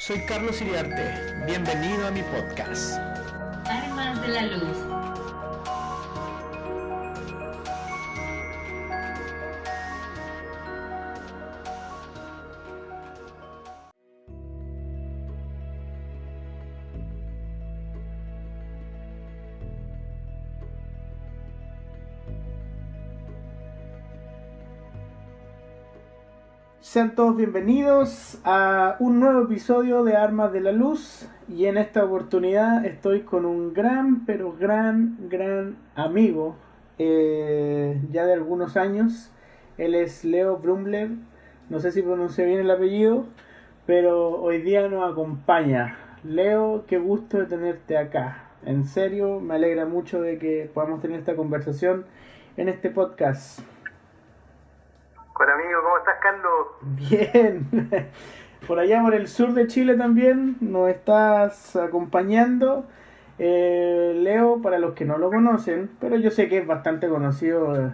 Soy Carlos Iriarte, bienvenido a mi podcast. Armas de la Luz. Sean todos bienvenidos a un nuevo episodio de Armas de la Luz, y en esta oportunidad estoy con un gran amigo ya de algunos años. Él es Leo Brumler, no sé si pronuncié bien el apellido, pero hoy día nos acompaña. Leo, qué gusto de tenerte acá, en serio me alegra mucho de que podamos tener esta conversación en este podcast. Hola amigo, ¿cómo estás, Carlos? Bien, por allá por el sur de Chile también nos estás acompañando. Leo, para los que no lo conocen, pero yo sé que es bastante conocido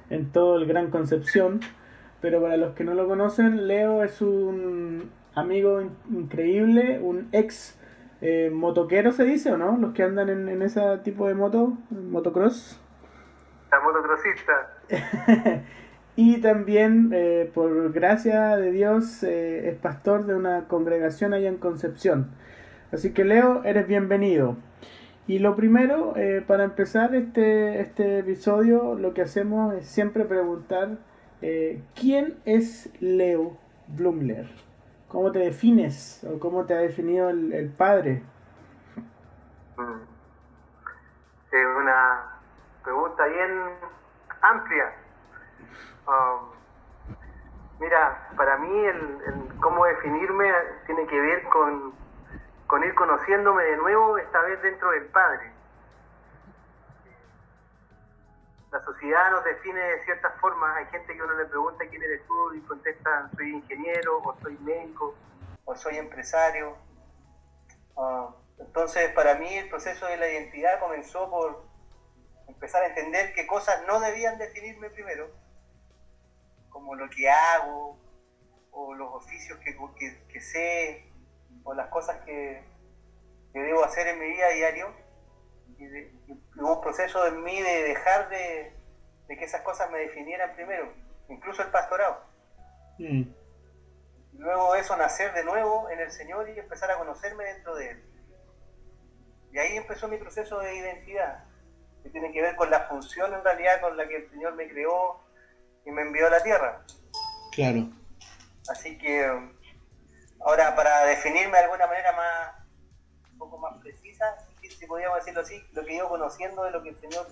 en todo el Gran Concepción, pero para los que no lo conocen, Leo es un amigo increíble, un ex motoquero, se dice, ¿o no? Los que andan en ese tipo de motocross. La motocrossista. Y también, por gracia de Dios, es pastor de una congregación allá en Concepción. Así que Leo, eres bienvenido. Y lo primero, para empezar este episodio, lo que hacemos es siempre preguntar, ¿quién es Leo Blumler? ¿Cómo te defines? ¿O cómo te ha definido el padre? Es una pregunta bien amplia. Mira, para mí el cómo definirme tiene que ver con ir conociéndome de nuevo, esta vez dentro del Padre. La sociedad nos define de ciertas formas. Hay gente que uno le pregunta quién eres tú y contesta soy ingeniero, o soy médico, o soy empresario. Entonces, para mí el proceso de la identidad comenzó por empezar a entender qué cosas no debían definirme primero, como lo que hago, o los oficios que sé, o las cosas que debo hacer en mi vida diario. Y hubo un proceso en mí de dejar de que esas cosas me definieran primero, incluso el pastorado. Y luego eso, nacer de nuevo en el Señor y empezar a conocerme dentro de Él. Y ahí empezó mi proceso de identidad, que tiene que ver con la función en realidad con la que el Señor me creó y me envió a la tierra. Claro. Así que ahora, para definirme de alguna manera un poco más precisa, si podríamos decirlo así, lo que he ido conociendo de lo que el Señor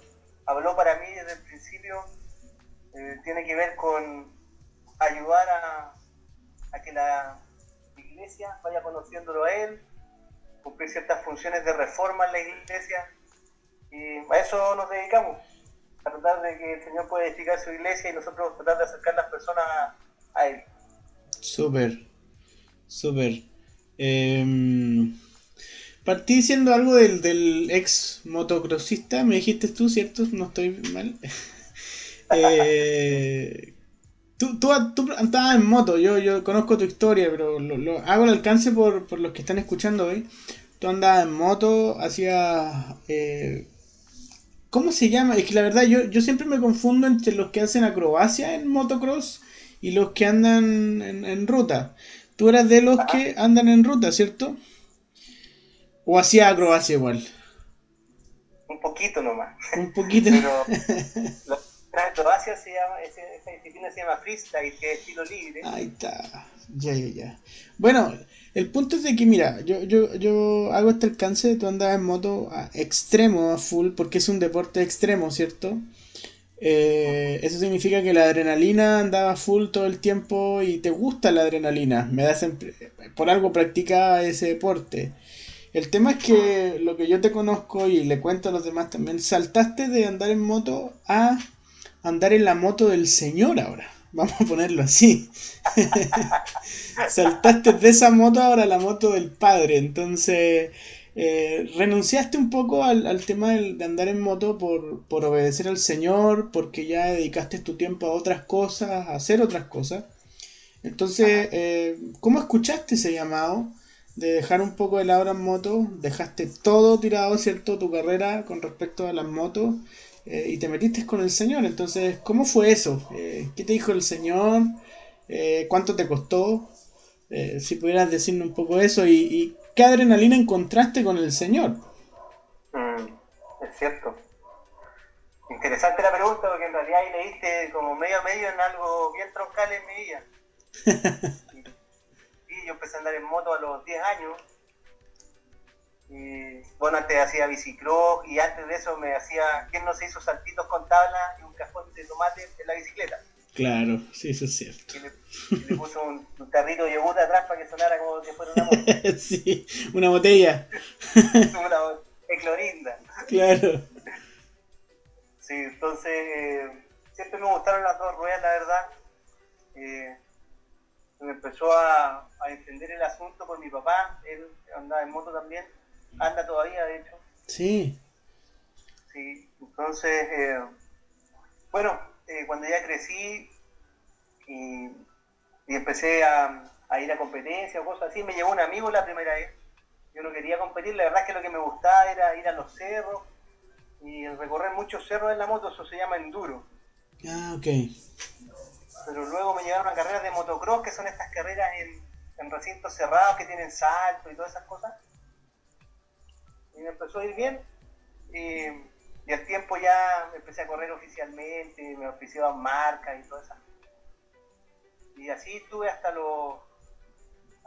habló para mí desde el principio, tiene que ver con ayudar a que la iglesia vaya conociéndolo a Él, cumplir ciertas funciones de reforma en la iglesia, y a eso nos dedicamos, a tratar de que el Señor pueda edificar su iglesia y nosotros tratar de acercar las personas a Él. Súper. Partí diciendo algo del ex motocrossista, me dijiste tú, ¿cierto? No estoy mal. Tú andabas en moto, yo conozco tu historia, pero lo hago el alcance por los que están escuchando hoy. Tú andabas en moto, hacías... ¿cómo se llama? Es que la verdad yo siempre me confundo entre los que hacen acrobacia en motocross y los que andan en ruta. Tú eras de los que andan en ruta, ¿cierto? ¿O hacías acrobacia igual? Un poquito nomás. Un poquito. Pero la acrobacia esa disciplina se llama freestyle, que es estilo libre. Ahí está. Ya. Bueno, el punto es de que, mira, yo hago este alcance, tú andas en moto a extremo, a full, porque es un deporte extremo, ¿cierto? Eso significa que la adrenalina andaba full todo el tiempo y te gusta la adrenalina. Por algo practicaba ese deporte. El tema es que lo que yo te conozco y le cuento a los demás también, saltaste de andar en moto a andar en la moto del Señor ahora. Vamos a ponerlo así. Saltaste de esa moto ahora a la moto del Padre. Entonces, renunciaste un poco al tema de andar en moto por obedecer al Señor, porque ya dedicaste tu tiempo a otras cosas, a hacer otras cosas. Entonces, ¿cómo escuchaste ese llamado de dejar un poco de lado las motos, dejaste todo tirado, ¿cierto? Tu carrera con respecto a las motos y te metiste con el Señor. Entonces, ¿cómo fue eso? ¿Qué te dijo el Señor? ¿Cuánto te costó? Si pudieras decirme un poco eso y qué adrenalina encontraste con el Señor. Mm, es cierto. Interesante la pregunta porque en realidad ahí leíste como medio a medio en algo bien troncal en mi vida. Y yo empecé a andar en moto a los 10 años. Y bueno, antes hacía bicicross y antes de eso me hacía, ¿quién no se hizo saltitos con tabla y un cajón de tomate en la bicicleta? Claro, sí, eso es cierto. Y le puso un tarrito de yogur atrás para que sonara como si fuera una moto. Sí, una botella. Una eclorinda. Claro. Sí, entonces siempre me gustaron las dos ruedas, la verdad. Me empezó a entender el asunto por mi papá, él andaba en moto también, anda todavía de hecho. Sí. Sí, entonces, bueno, cuando ya crecí y, y empecé a ir a competencias o cosas así, me llevó un amigo la primera vez. Yo no quería competir, la verdad es que lo que me gustaba era ir a los cerros y recorrer muchos cerros en la moto, eso se llama enduro. Ah, ok. Pero luego me llegaron a carreras de motocross, que son estas carreras en recintos cerrados que tienen salto y todas esas cosas. Y me empezó a ir bien. Y al tiempo ya empecé a correr oficialmente, me oficiaban marcas y todo eso. Y así estuve hasta los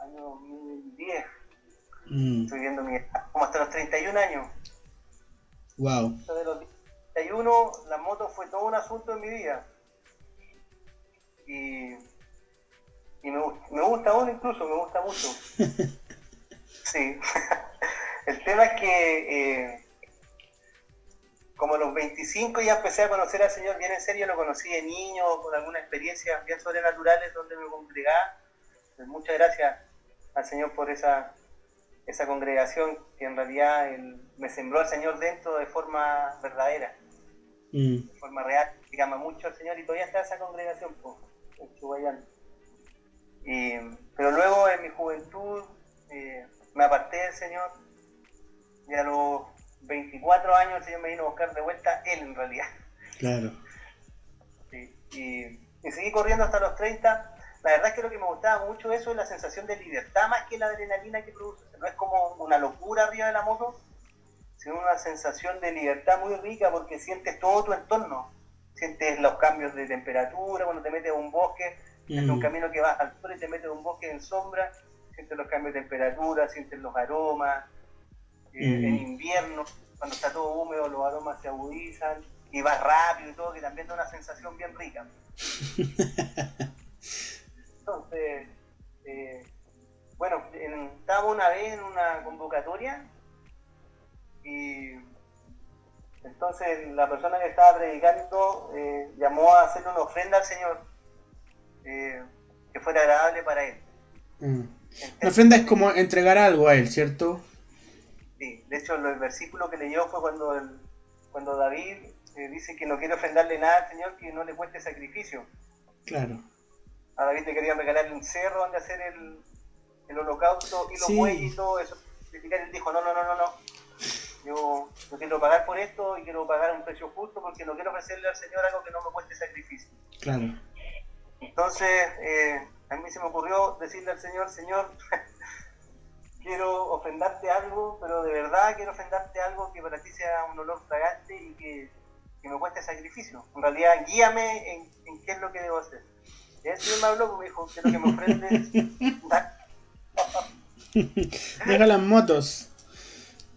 años 2010, estoy viendo mi edad, como hasta los 31 años. Wow. Desde los 31 la moto fue todo un asunto en mi vida. Y me gusta aún incluso, me gusta mucho. Sí. El tema es que como a los 25 ya empecé a conocer al Señor bien en serio, lo conocí de niño, con algunas experiencias bien sobrenaturales donde me congregaba. Pues muchas gracias al Señor por esa congregación que en realidad me sembró al Señor dentro de forma verdadera, de forma real, que ama mucho al Señor y todavía está esa congregación en Chuballán. Pero luego en mi juventud me aparté del Señor y a los 24 años el Señor me vino a buscar de vuelta, Él en realidad. Claro. Sí, y seguí corriendo hasta los 30. La verdad es que lo que me gustaba mucho eso es la sensación de libertad más que la adrenalina que produce. No es como una locura arriba de la moto, sino una sensación de libertad muy rica porque sientes todo tu entorno. Sientes los cambios de temperatura cuando te metes a un bosque, es un camino que vas al sur y te metes a un bosque en sombra, sientes los cambios de temperatura, sientes los aromas. En invierno, cuando está todo húmedo, los aromas se agudizan y vas rápido y todo, que también da una sensación bien rica. Entonces, bueno, estaba una vez en una convocatoria y entonces la persona que estaba predicando llamó a hacerle una ofrenda al Señor que fuera agradable para él. Una ofrenda es como entregar algo a él, ¿cierto? Sí, de hecho el versículo que leyó fue cuando David dice que no quiere ofrendarle nada al Señor que no le cueste sacrificio. Claro. A David le querían regalarle un cerro donde hacer el holocausto y los bueyes y todo eso. Él dijo, no. Yo quiero pagar por esto y quiero pagar un precio justo porque no quiero ofrecerle al Señor algo que no me cueste sacrificio. Claro. Entonces, a mí se me ocurrió decirle al Señor, Señor, quiero ofrendarte algo, pero de verdad quiero ofrendarte algo que para ti sea un olor fragante y que me cueste sacrificio. En realidad, guíame en qué es lo que debo hacer. Y el Señor me habló, me dijo, quiero que me ofrendes. Deja las motos.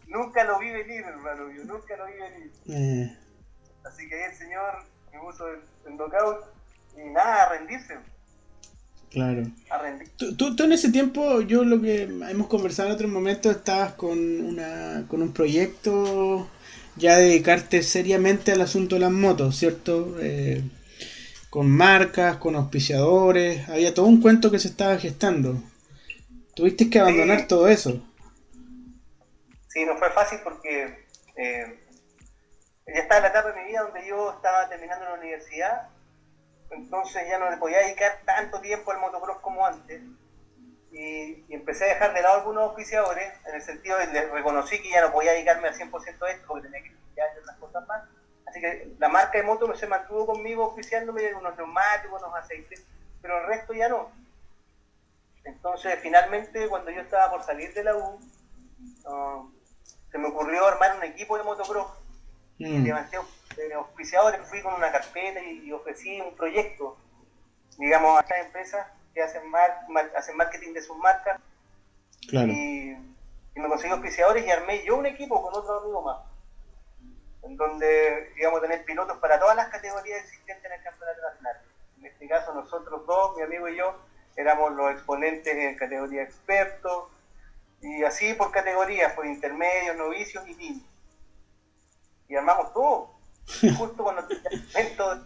Nunca lo vi venir, hermano, yo nunca lo vi venir. Así que ahí el Señor me puso el knockout y nada, a rendirse. Claro. A rendir. Tú en ese tiempo, yo lo que hemos conversado en otros momentos, estabas con un proyecto ya dedicarte seriamente al asunto de las motos, ¿cierto? Con marcas, con auspiciadores, había todo un cuento que se estaba gestando. Tuviste que abandonar todo eso. Sí, no fue fácil porque ya estaba en la etapa de mi vida donde yo estaba terminando la universidad, entonces ya no le podía dedicar tanto tiempo al motocross como antes. y empecé a dejar de lado algunos auspiciadores, en el sentido de que reconocí que ya no podía dedicarme al 100% a esto, porque tenía que estudiar y otras cosas más. Así que la marca de moto se mantuvo conmigo auspiciándome unos neumáticos, unos aceites, pero el resto ya no. Entonces, finalmente, cuando yo estaba por salir de la U, se me ocurrió armar un equipo de motocross. Y levanté auspiciadores, fui con una carpeta y ofrecí un proyecto, digamos, a estas empresas que hacen marketing de sus marcas. Claro. Y me conseguí auspiciadores y armé yo un equipo con otro amigo más, en donde íbamos a tener pilotos para todas las categorías existentes en el campeonato nacional. En este caso, nosotros dos, mi amigo y yo, éramos los exponentes en categoría expertos, y así por categorías, por intermedios, novicios y niños. Y armamos todo. Justo cuando tenía el momento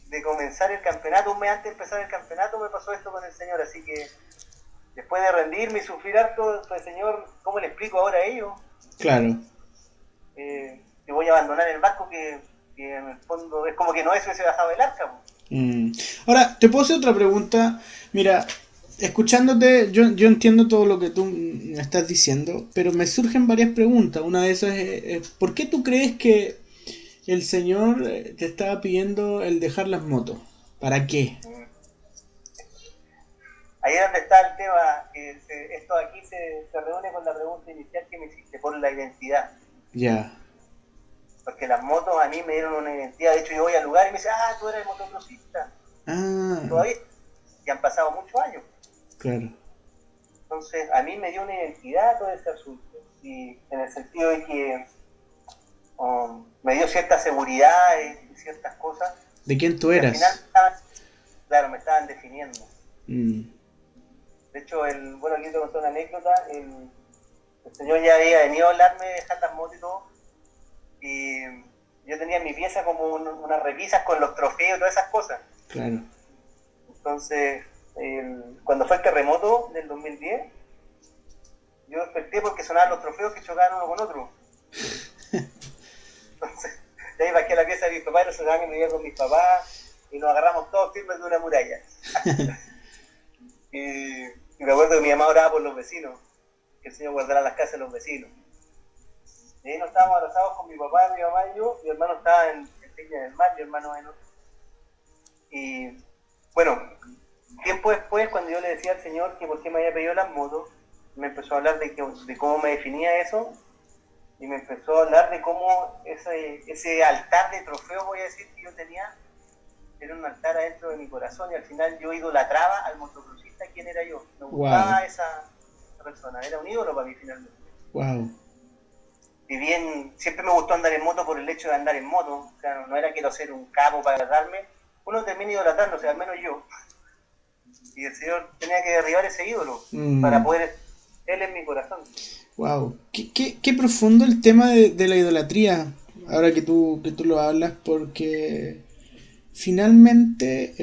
de comenzar el campeonato, un mes antes de empezar el campeonato, me pasó esto con el señor. Así que después de rendirme y sufrir harto, el señor, ¿cómo le explico ahora a ellos? Claro. Que voy a abandonar el barco, que en el fondo es como que no es hubiese bajado el arca. Ahora, te puedo hacer otra pregunta. Mira, escuchándote, yo entiendo todo lo que tú me estás diciendo, pero me surgen varias preguntas. Una de esas es ¿por qué tú crees que el señor te estaba pidiendo el dejar las motos? ¿Para qué? Ahí es donde está el tema, que esto aquí se reúne con la pregunta inicial que me hiciste, por la identidad. Ya. Porque las motos a mí me dieron una identidad. De hecho, yo voy al lugar y me dicen, tú eres motocrossista. Todavía, y han pasado muchos años. Claro. Entonces, a mí me dio una identidad todo este asunto. Y en el sentido de que me dio cierta seguridad y ciertas cosas. ¿De quién tú eras? Al final, me estaban definiendo. De hecho, aquí te conté una anécdota. El señor ya había venido a hablarme de dejar las motos y todo. Y yo tenía en mi pieza como unas repisas con los trofeos y todas esas cosas. Claro. Entonces, cuando fue el terremoto del 2010, yo desperté porque sonaban los trofeos que chocaban uno con otro. Entonces, de ahí bajé a la pieza de mis papás y nos sentaban en con mis papás y nos agarramos todos firmes de una muralla. y me acuerdo que mi mamá oraba por los vecinos, que el Señor guardara las casas de los vecinos. Y ahí nos estábamos abrazados con mi papá, mi mamá y yo. Mi hermano estaba en Peña del Mar, mi hermano en otro. Y bueno, tiempo después, cuando yo le decía al Señor que por qué me había pedido las motos, me empezó a hablar de cómo me definía eso, y me empezó a hablar de cómo ese altar de trofeos, voy a decir, que yo tenía, era un altar adentro de mi corazón, y al final yo idolatraba al motocrossista, quién era yo. Me gustaba esa persona, era un ídolo para mí finalmente. Wow. Si bien siempre me gustó andar en moto por el hecho de andar en moto, o sea, no era quiero ser un capo para agarrarme, uno termina idolatrándose, al menos yo. Y el Señor tenía que derribar ese ídolo para poder, Él en mi corazón. Wow, qué profundo el tema de la idolatría, ahora que tú lo hablas, porque finalmente,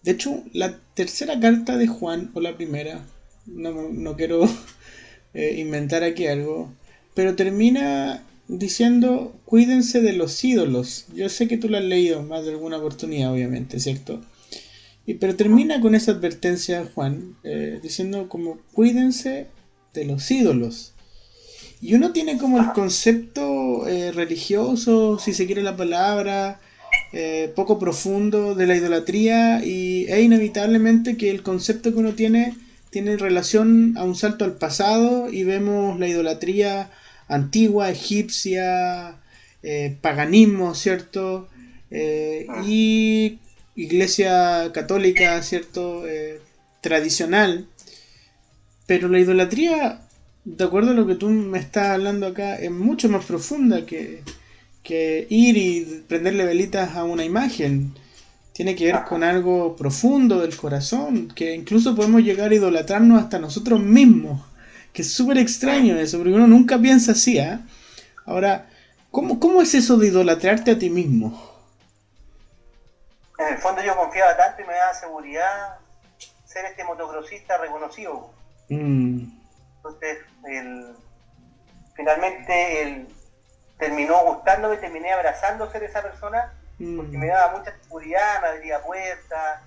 de hecho, la tercera carta de Juan, o la primera, no quiero inventar aquí algo, pero termina diciendo, cuídense de los ídolos. Yo sé que tú lo has leído más de alguna oportunidad, obviamente, ¿cierto? Pero termina con esa advertencia, Juan, diciendo como, cuídense de los ídolos. Y uno tiene como el concepto religioso, si se quiere la palabra, poco profundo de la idolatría, y es inevitablemente que el concepto que uno tiene relación a un salto al pasado, y vemos la idolatría antigua, egipcia, paganismo, ¿cierto? Y iglesia católica, ¿cierto? Tradicional. Pero la idolatría, de acuerdo a lo que tú me estás hablando acá, es mucho más profunda que ir y prenderle velitas a una imagen. Tiene que ver con algo profundo del corazón, que incluso podemos llegar a idolatrarnos hasta nosotros mismos. Que es súper extraño eso, porque uno nunca piensa así, ¿eh? Ahora, ¿cómo es eso de idolatrarte a ti mismo? En el fondo yo confiaba tanto y me daba seguridad ser este motocrossista reconocido. Entonces, finalmente él terminó gustándome, terminé abrazando ser esa persona, porque me daba mucha seguridad, me abría puertas,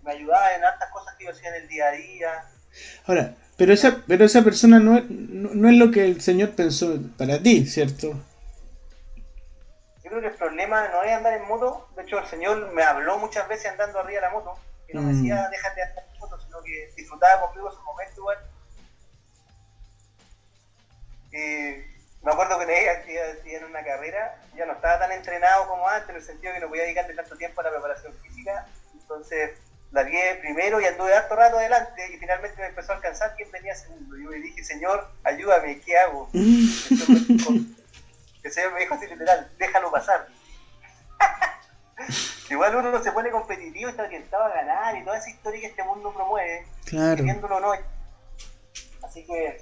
me ayudaba en hartas cosas que yo hacía en el día a día. Ahora, pero esa persona no es lo que el Señor pensó para ti, ¿cierto? Yo creo que el problema no es andar en moto. De hecho, el Señor me habló muchas veces andando arriba de la moto. Y no me decía, déjate de andar en moto, sino que disfrutaba conmigo esos momentos igual. Me acuerdo que tenía en una carrera, ya no estaba tan entrenado como antes, en el sentido que no podía dedicarle tanto tiempo a la preparación física. Entonces, largué primero y anduve harto rato adelante y finalmente me empezó a alcanzar quién venía segundo. Y yo le dije, Señor, ayúdame, ¿qué hago? El Señor me dijo así literal, déjalo pasar. Igual uno no se pone competitivo, está orientado a ganar y toda esa historia que este mundo promueve, Claro. queriéndolo o no. Así que,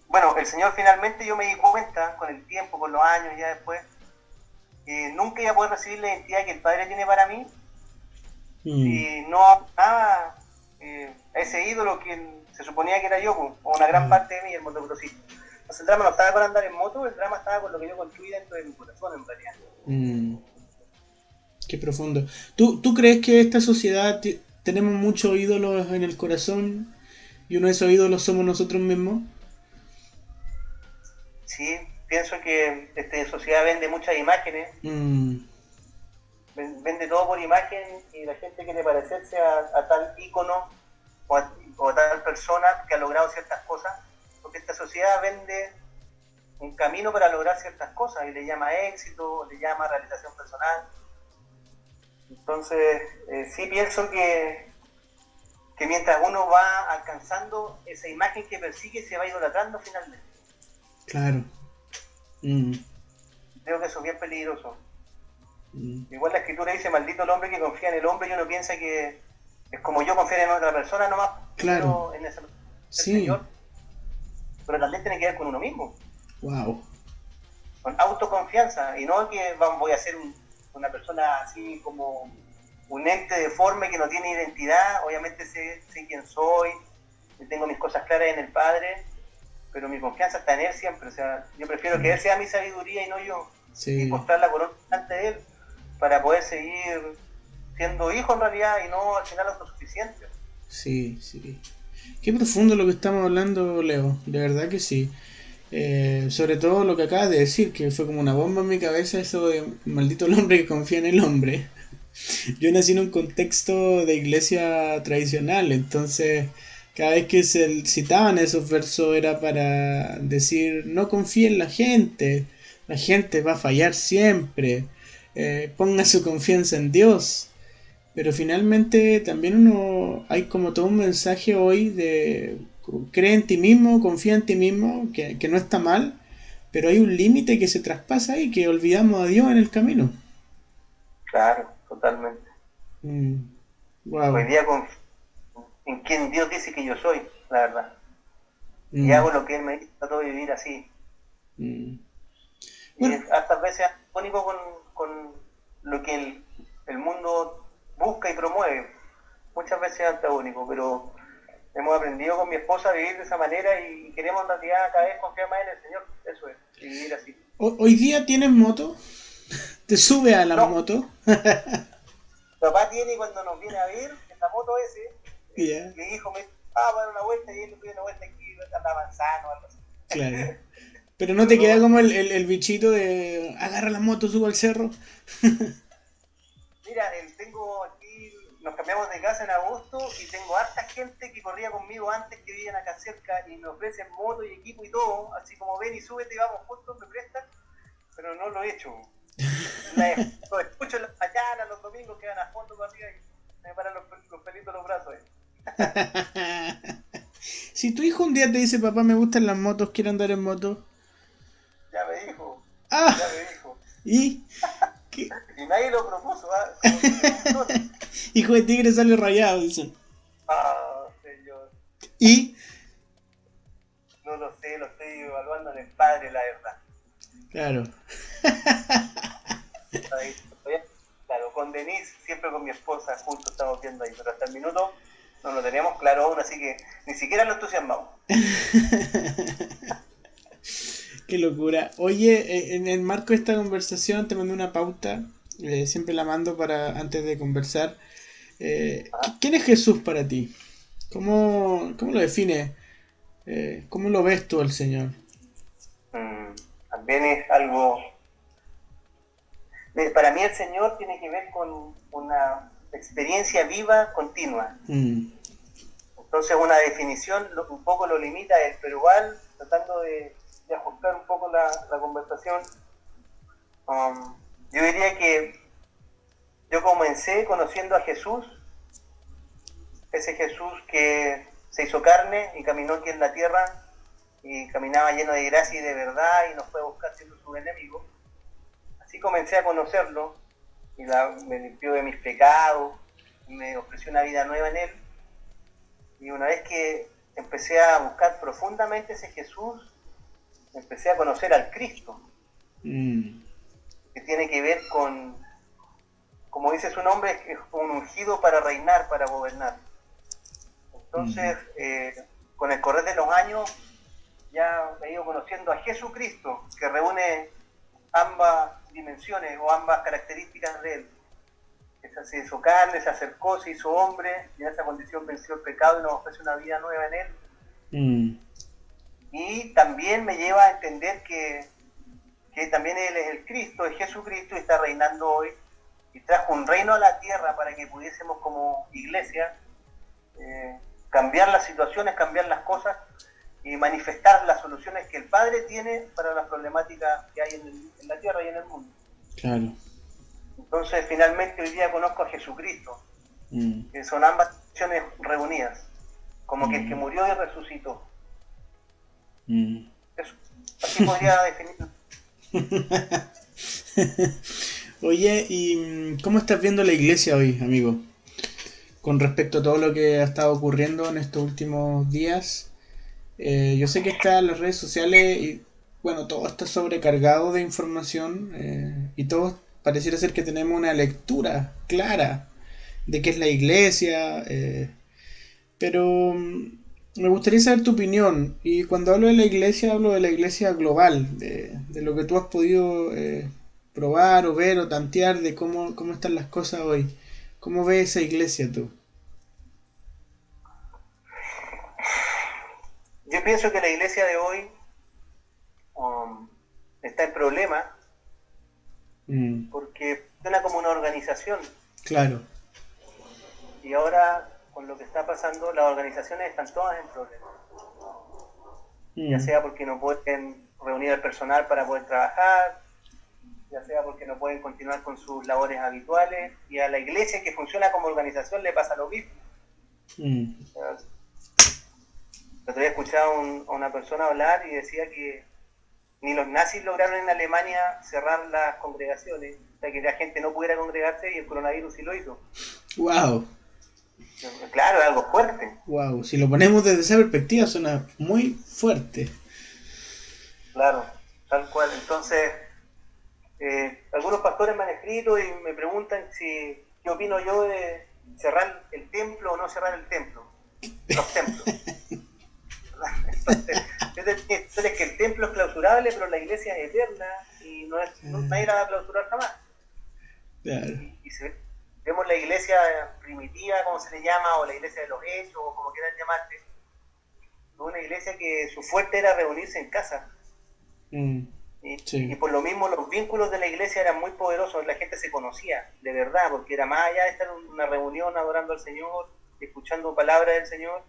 bueno, el Señor finalmente yo me di cuenta con el tiempo, con los años ya después, que nunca iba a poder recibir la identidad que el Padre tiene para mí si no amaba a ese ídolo que se suponía que era yo, o una gran parte de mí, el motocrossista. Entonces el drama no estaba con andar en moto, el drama estaba con lo que yo construí dentro de mi corazón en realidad. Qué profundo. ¿Tú crees que esta sociedad tenemos muchos ídolos en el corazón y uno de esos ídolos somos nosotros mismos? Sí, pienso que esta sociedad vende muchas imágenes, vende todo por imagen y la gente quiere parecerse a tal ícono o a tal persona que ha logrado ciertas cosas, porque esta sociedad vende un camino para lograr ciertas cosas y le llama éxito, le llama realización personal. Entonces, sí pienso que mientras uno va alcanzando esa imagen que persigue, se va idolatrando finalmente. Claro. Creo que eso es bien peligroso. Igual la escritura dice, maldito el hombre que confía en el hombre, y uno piensa que es como yo confiar en otra persona nomás, claro. En ese Sí. Señor, pero también tiene que ver con uno mismo. Wow. Con autoconfianza, y no que voy a ser una persona así como un ente deforme que no tiene identidad. Obviamente sé quién soy, tengo mis cosas claras en el Padre, pero mi confianza está en Él siempre. O sea, yo prefiero que Él sea mi sabiduría y no yo, y mostrar la corona ante Él para poder seguir siendo hijo en realidad y no al final autosuficiente. Sí. Qué profundo lo que estamos hablando, Leo, de verdad que sí. Sobre todo lo que acabas de decir, que fue como una bomba en mi cabeza, eso de maldito el hombre que confía en el hombre. Yo nací en un contexto de iglesia tradicional, entonces cada vez que se citaban esos versos era para decir no confíe en la gente va a fallar siempre, ponga su confianza en Dios. Pero finalmente también hay como todo un mensaje hoy de cree en ti mismo, confía en ti mismo, que no está mal, pero hay un límite que se traspasa y que olvidamos a Dios en el camino. Claro, totalmente. Wow. Hoy día confío en quien Dios dice que yo soy, la verdad. Y hago lo que Él me dice, trato de vivir así. Bueno. Y hasta veces único con lo que el mundo busca y promueve. Muchas veces es antagónico, pero hemos aprendido con mi esposa a vivir de esa manera y queremos en realidad cada vez confiar más en el Señor. Eso es, y vivir así. ¿Hoy día tienes moto? ¿Te sube a la moto? Papá tiene, cuando nos viene a ver en la moto Yeah. Mi hijo me dice, vamos a dar una vuelta, y él le pide una vuelta aquí a la manzana o algo así. Claro. Pero no te queda como el bichito de agarra la moto, subo al cerro. Mira, tengo aquí, nos cambiamos de casa en agosto y tengo harta gente que corría conmigo antes, que vivían acá cerca y me ofrecen moto y equipo y todo, así como ven y súbete y vamos juntos, me prestan, pero no lo he hecho. Lo escucho en las mañanas, los domingos que van a fondo para arriba y me paran los pelitos los brazos. Si tu hijo un día te dice, papá, me gustan las motos, quiero andar en moto. Ya me dijo. ¿Y? ¿Qué? Y nadie lo propuso, Hijo de tigre sale rayado, dicen. Señor. ¿Y? No lo sé, lo estoy evaluando en el Padre, la verdad. Claro. Claro, con Denise, siempre con mi esposa, juntos estamos viendo ahí, pero hasta el minuto no lo tenemos claro aún, así que ni siquiera lo entusiasmamos. Qué locura. Oye, en el marco de esta conversación te mandé una pauta siempre la mando para antes de conversar. ¿Quién es Jesús para ti? ¿Cómo lo defines? ¿Cómo lo ves tú al Señor? También es algo... Para mí el Señor tiene que ver con una experiencia viva continua. Mm, Entonces una definición un poco lo limita a él, pero igual tratando de ajustar un poco la conversación, yo diría que yo comencé conociendo a Jesús, ese Jesús que se hizo carne y caminó aquí en la tierra y caminaba lleno de gracia y de verdad y nos fue a buscar siendo sus enemigos. Así comencé a conocerlo y me limpió de mis pecados, me ofreció una vida nueva en él. Y una vez que empecé a buscar profundamente ese Jesús, empecé a conocer al Cristo, que tiene que ver con, como dice su nombre, es un ungido para reinar, para gobernar. Entonces, con el correr de los años, ya he ido conociendo a Jesucristo, que reúne ambas dimensiones o ambas características de él. Se hizo carne, se acercó, se hizo hombre, y en esa condición venció el pecado y nos ofrece una vida nueva en él. Y también me lleva a entender que también él es el Cristo, es Jesucristo, y está reinando hoy, y trajo un reino a la tierra para que pudiésemos como iglesia cambiar las situaciones, cambiar las cosas y manifestar las soluciones que el Padre tiene para las problemáticas que hay en la tierra y en el mundo. claro. Entonces finalmente hoy día conozco a Jesucristo, que son ambas opciones reunidas, como que el que murió y resucitó. Eso, así podría definirlo. Oye, ¿y cómo estás viendo la iglesia hoy, amigo? Con respecto a todo lo que ha estado ocurriendo en estos últimos días. Yo sé que está en las redes sociales y bueno, todo está sobrecargado de información y todos pareciera ser que tenemos una lectura clara de qué es la iglesia, pero me gustaría saber tu opinión. Y cuando hablo de la iglesia global, de lo que tú has podido probar o ver o tantear de cómo están las cosas hoy. ¿Cómo ves esa iglesia tú? Yo pienso que la iglesia de hoy está en problemas porque funciona como una organización. Claro. Y ahora, con lo que está pasando, las organizaciones están todas en problemas. Ya sea porque no pueden reunir al personal para poder trabajar, ya sea porque no pueden continuar con sus labores habituales, y a la iglesia que funciona como organización le pasa lo mismo. El otro día escuchaba a una persona hablar y decía que ni los nazis lograron en Alemania cerrar las congregaciones, o sea que la gente no pudiera congregarse, y el coronavirus sí lo hizo. Wow. Claro, es algo fuerte. Wow, si lo ponemos desde esa perspectiva suena muy fuerte. Claro, tal cual. Entonces, algunos pastores me han escrito y me preguntan qué opino yo de cerrar el templo o no cerrar el templo, los templos. Entonces, es que el templo es clausurable, pero la iglesia es eterna y nadie la va a clausurar jamás. Claro. Y vemos la iglesia primitiva, como se le llama, o la iglesia de los hechos, o como quieran llamarle, una iglesia que su fuerte era reunirse en casa. Sí. Y por lo mismo los vínculos de la iglesia eran muy poderosos, la gente se conocía, de verdad, porque era más allá de estar en una reunión adorando al Señor, escuchando palabras del Señor,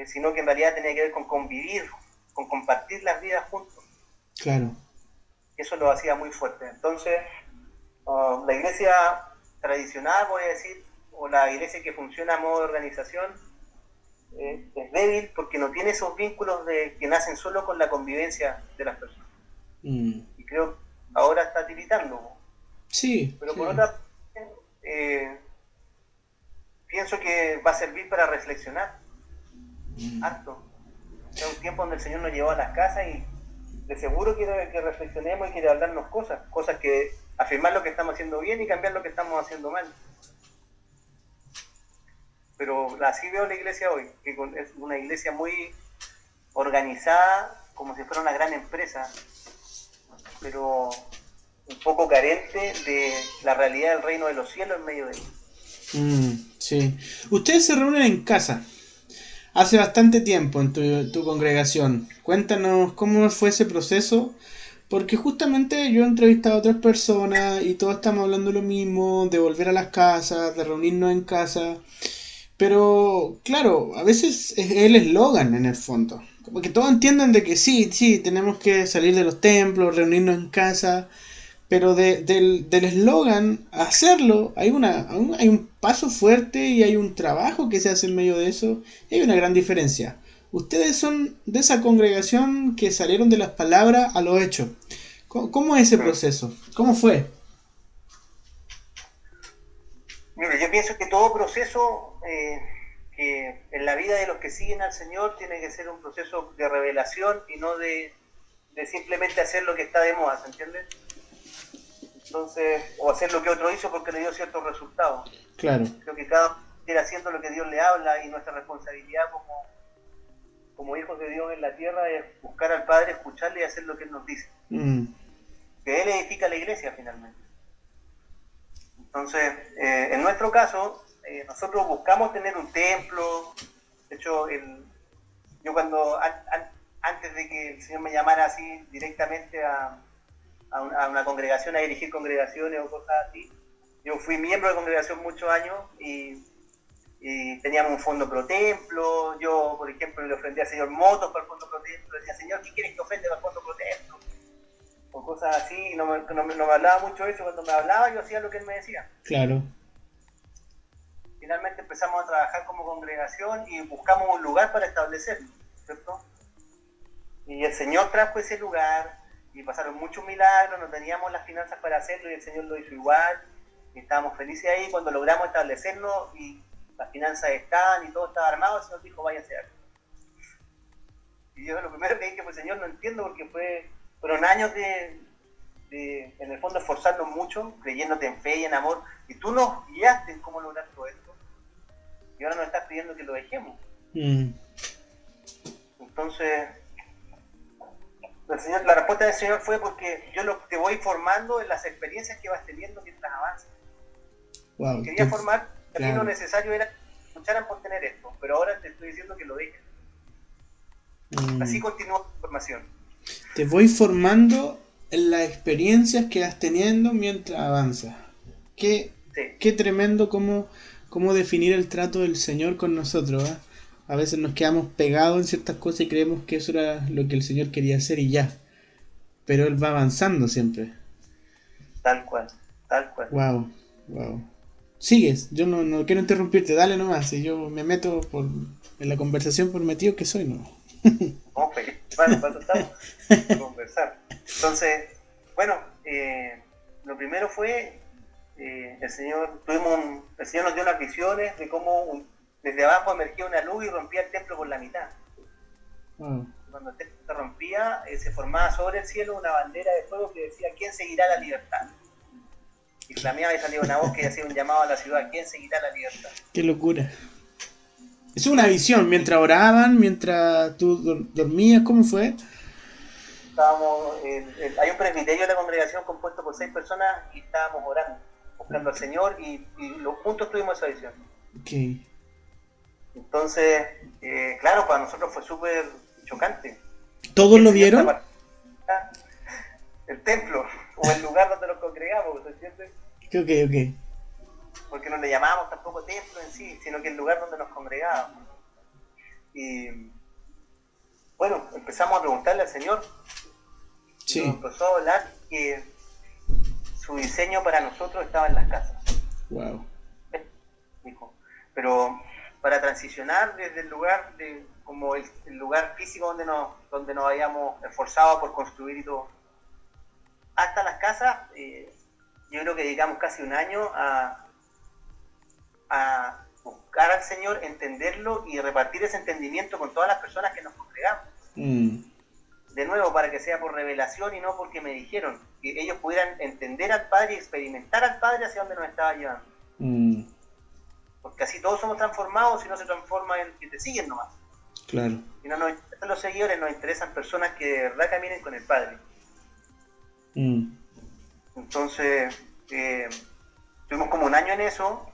sino que en realidad tenía que ver con convivir, con compartir las vidas juntos. Claro. Eso lo hacía muy fuerte. Entonces, la iglesia tradicional, voy a decir, o la iglesia que funciona a modo de organización, es débil porque no tiene esos vínculos que nacen solo con la convivencia de las personas. Y creo que ahora está tiritando. Sí. Pero por otra parte, pienso que va a servir para reflexionar harto. Es un tiempo donde el Señor nos llevó a las casas y de seguro quiere que reflexionemos y quiere hablarnos cosas que afirmar lo que estamos haciendo bien y cambiar lo que estamos haciendo mal. Pero así veo la iglesia hoy, que es una iglesia muy organizada, como si fuera una gran empresa, pero un poco carente de la realidad del reino de los cielos en medio de ellos. Sí. Ustedes se reúnen en casa hace bastante tiempo en tu congregación. Cuéntanos cómo fue ese proceso, porque justamente yo he entrevistado a otras personas y todos estamos hablando lo mismo, de volver a las casas, de reunirnos en casa. Pero, claro, a veces es el eslogan en el fondo. Como que todos entienden de que sí, tenemos que salir de los templos, reunirnos en casa. Pero del eslogan a hacerlo, hay un paso fuerte y hay un trabajo que se hace en medio de eso. Y hay una gran diferencia. Ustedes son de esa congregación que salieron de las palabras a los hechos. ¿Cómo es ese proceso? ¿Cómo fue? Mira, yo pienso que todo proceso que en la vida de los que siguen al Señor tiene que ser un proceso de revelación y no de simplemente hacer lo que está de moda, ¿se entiende? Entonces, o hacer lo que otro hizo porque le dio ciertos resultados. Claro. Creo que cada uno quiere haciendo lo que Dios le habla, y nuestra responsabilidad como hijos de Dios en la tierra es buscar al Padre, escucharle y hacer lo que Él nos dice. Que Él edifica la iglesia finalmente. Entonces, en nuestro caso, nosotros buscamos tener un templo. De hecho, yo cuando antes de que el Señor me llamara así directamente a una congregación, a dirigir congregaciones o cosas así, yo fui miembro de congregación muchos años y teníamos un fondo pro templo. Yo, por ejemplo, le ofrendí al Señor motos para el fondo pro templo. Le decía, Señor, ¿qué quieres que ofrende para el fondo pro templo? O cosas así. No me hablaba mucho de eso. Cuando me hablaba, yo hacía lo que Él me decía. Claro. Finalmente empezamos a trabajar como congregación y buscamos un lugar para establecerlo, ¿cierto? Y el Señor trajo ese lugar y pasaron muchos milagros. No teníamos las finanzas para hacerlo y el Señor lo hizo igual. Y estábamos felices ahí. Cuando logramos establecernos y las finanzas estaban y todo estaba armado, el Señor dijo, váyase a hacer. Y yo lo primero que dije fue, Señor, no entiendo, porque fueron años de en el fondo esforzarnos mucho, creyéndote en fe y en amor, y tú nos guiaste en cómo lograr todo esto, y ahora nos estás pidiendo que lo dejemos. Entonces, la respuesta del Señor fue porque yo te voy formando en las experiencias que vas teniendo mientras avanzas. Wow, Quería formar, a mí claro. lo necesario era que lucharan por tener esto, pero ahora te estoy diciendo que lo dejes. Así continúa la formación. Te voy formando en las experiencias que vas teniendo mientras avanzas. Qué tremendo cómo definir el trato del Señor con nosotros, ¿eh? A veces nos quedamos pegados en ciertas cosas y creemos que eso era lo que el Señor quería hacer y ya. Pero Él va avanzando siempre. Tal cual. Wow. Sigues, yo no quiero interrumpirte, dale nomás. Si yo me meto en la conversación por metido que soy, no. No, bueno, ¿cuánto estamos? A conversar. Entonces, bueno, lo primero fue, el Señor nos dio unas visiones de cómo desde abajo emergía una luz y rompía el templo por la mitad. Wow. Cuando el templo se rompía, se formaba sobre el cielo una bandera de fuego que decía, ¿quién seguirá la libertad? Y flameaba y salía una voz que hacía un llamado a la ciudad, ¿quién seguirá la libertad? Qué locura. Es una visión, mientras oraban, mientras tú dormías, ¿cómo fue? Hay un presbiterio de la congregación compuesto por 6 personas y estábamos orando, buscando al Señor, y juntos tuvimos esa visión. Okay. Entonces, claro, para nosotros fue súper chocante. ¿Todos lo vieron? El templo, o el lugar donde nos congregamos, ¿se entiende? Ok. Porque no le llamábamos tampoco templo en sí, sino que el lugar donde nos congregábamos. Y bueno, empezamos a preguntarle al Señor. Sí. Nos empezó a hablar que su diseño para nosotros estaba en las casas. Wow. Dijo, pero para transicionar desde el lugar como el lugar físico donde nos habíamos esforzado por construir y todo, hasta las casas, yo creo que dedicamos casi un año a buscar al Señor, entenderlo y repartir ese entendimiento con todas las personas que nos congregamos. De nuevo, para que sea por revelación y no porque me dijeron, que ellos pudieran entender al Padre y experimentar al Padre hacia donde nos estaba llevando. Porque así todos somos transformados, y no se transforma en que te siguen nomás. Claro. Y no nos interesan los seguidores, nos interesan personas que de verdad caminen con el Padre. Entonces, tuvimos como un año en eso,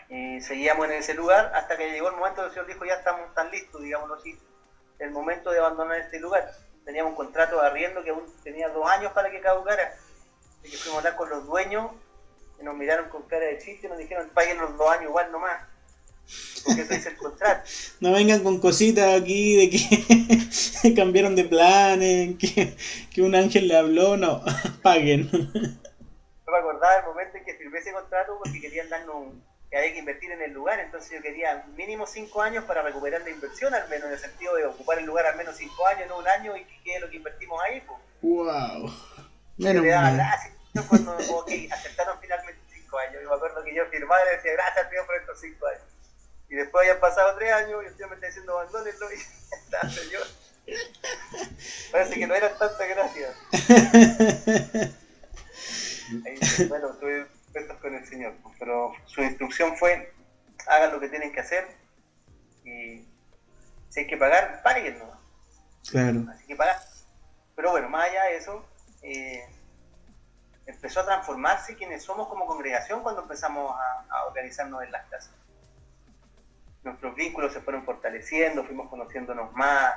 y seguíamos en ese lugar hasta que llegó el momento que el señor dijo, ya estamos tan listos, digámoslo así, el momento de abandonar este lugar. Teníamos un contrato de arriendo que aún tenía 2 años para que caducara, así que fuimos a hablar con los dueños, y nos miraron con cara de chiste y nos dijeron, paguen los 2 años igual nomás, porque eso es el contrato. No vengan con cositas aquí de que cambiaron de planes, que un ángel le habló, no, paguen. Yo me acordaba del momento en que firmé ese contrato porque querían darnos que había que invertir en el lugar, entonces yo quería mínimo 5 años para recuperar la inversión, al menos en el sentido de ocupar el lugar al menos 5 años, no un año, y que quede lo que invertimos ahí. Pues. Wow. Yo Menos le daba mal. gracias cuando aceptaron finalmente 5 años. Yo me acuerdo que yo firmaba y le decía gracias tío por estos 5 años. Y después habían pasado 3 años y usted me está diciendo abandónenlo y está, señor. Parece que no eran tantas gracias. Ahí, bueno, tuve cuentos con el Señor, pero su instrucción fue, hagan lo que tienen que hacer y si hay que pagar, paguen, ¿no? Claro. Así que pagar. Pero bueno, más allá de eso, empezó a transformarse quienes somos como congregación cuando empezamos a organizarnos en las casas. Nuestros vínculos se fueron fortaleciendo, fuimos conociéndonos más,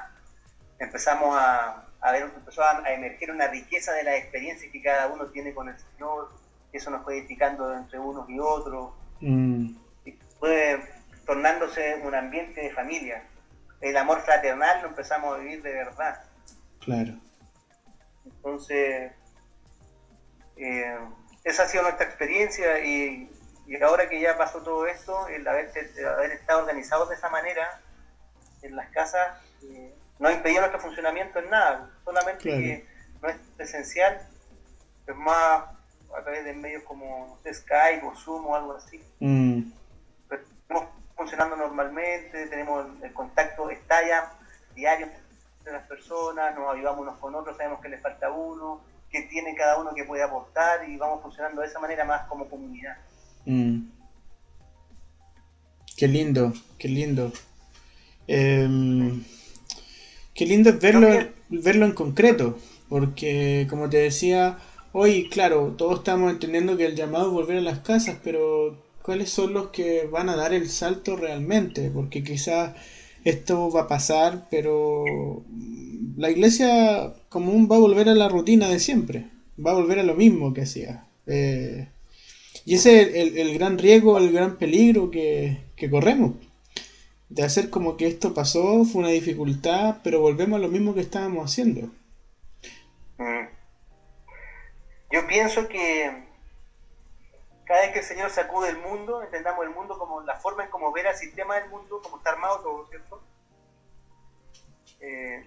empezamos empezó a emerger una riqueza de las experiencias que cada uno tiene con el Señor, eso nos fue edificando entre unos y otros, y fue tornándose un ambiente de familia. El amor fraternal lo empezamos a vivir de verdad. Claro. Entonces, esa ha sido nuestra experiencia y ahora que ya pasó todo esto, el haber estado organizados de esa manera en las casas, no ha impedido nuestro funcionamiento en nada, solamente claro. que no es presencial, es más a través de medios como Skype o Zoom o algo así. Pero estamos funcionando normalmente, tenemos el contacto, está ya diario entre las personas, nos ayudamos unos con otros, sabemos que les falta uno, que tiene cada uno que puede aportar y vamos funcionando de esa manera más como comunidad. Qué lindo, qué lindo. Qué lindo es verlo en concreto, porque como te decía, hoy, claro, todos estamos entendiendo que el llamado es volver a las casas, pero ¿cuáles son los que van a dar el salto realmente? Porque quizás esto va a pasar, pero la iglesia común va a volver a la rutina de siempre, va a volver a lo mismo que hacía. Y ese es el gran riesgo, el gran peligro que corremos. De hacer como que esto pasó, fue una dificultad, pero volvemos a lo mismo que estábamos haciendo. Yo pienso que cada vez que el Señor sacude el mundo, entendamos el mundo como la forma en cómo ver al sistema del mundo, como está armado todo, ¿cierto?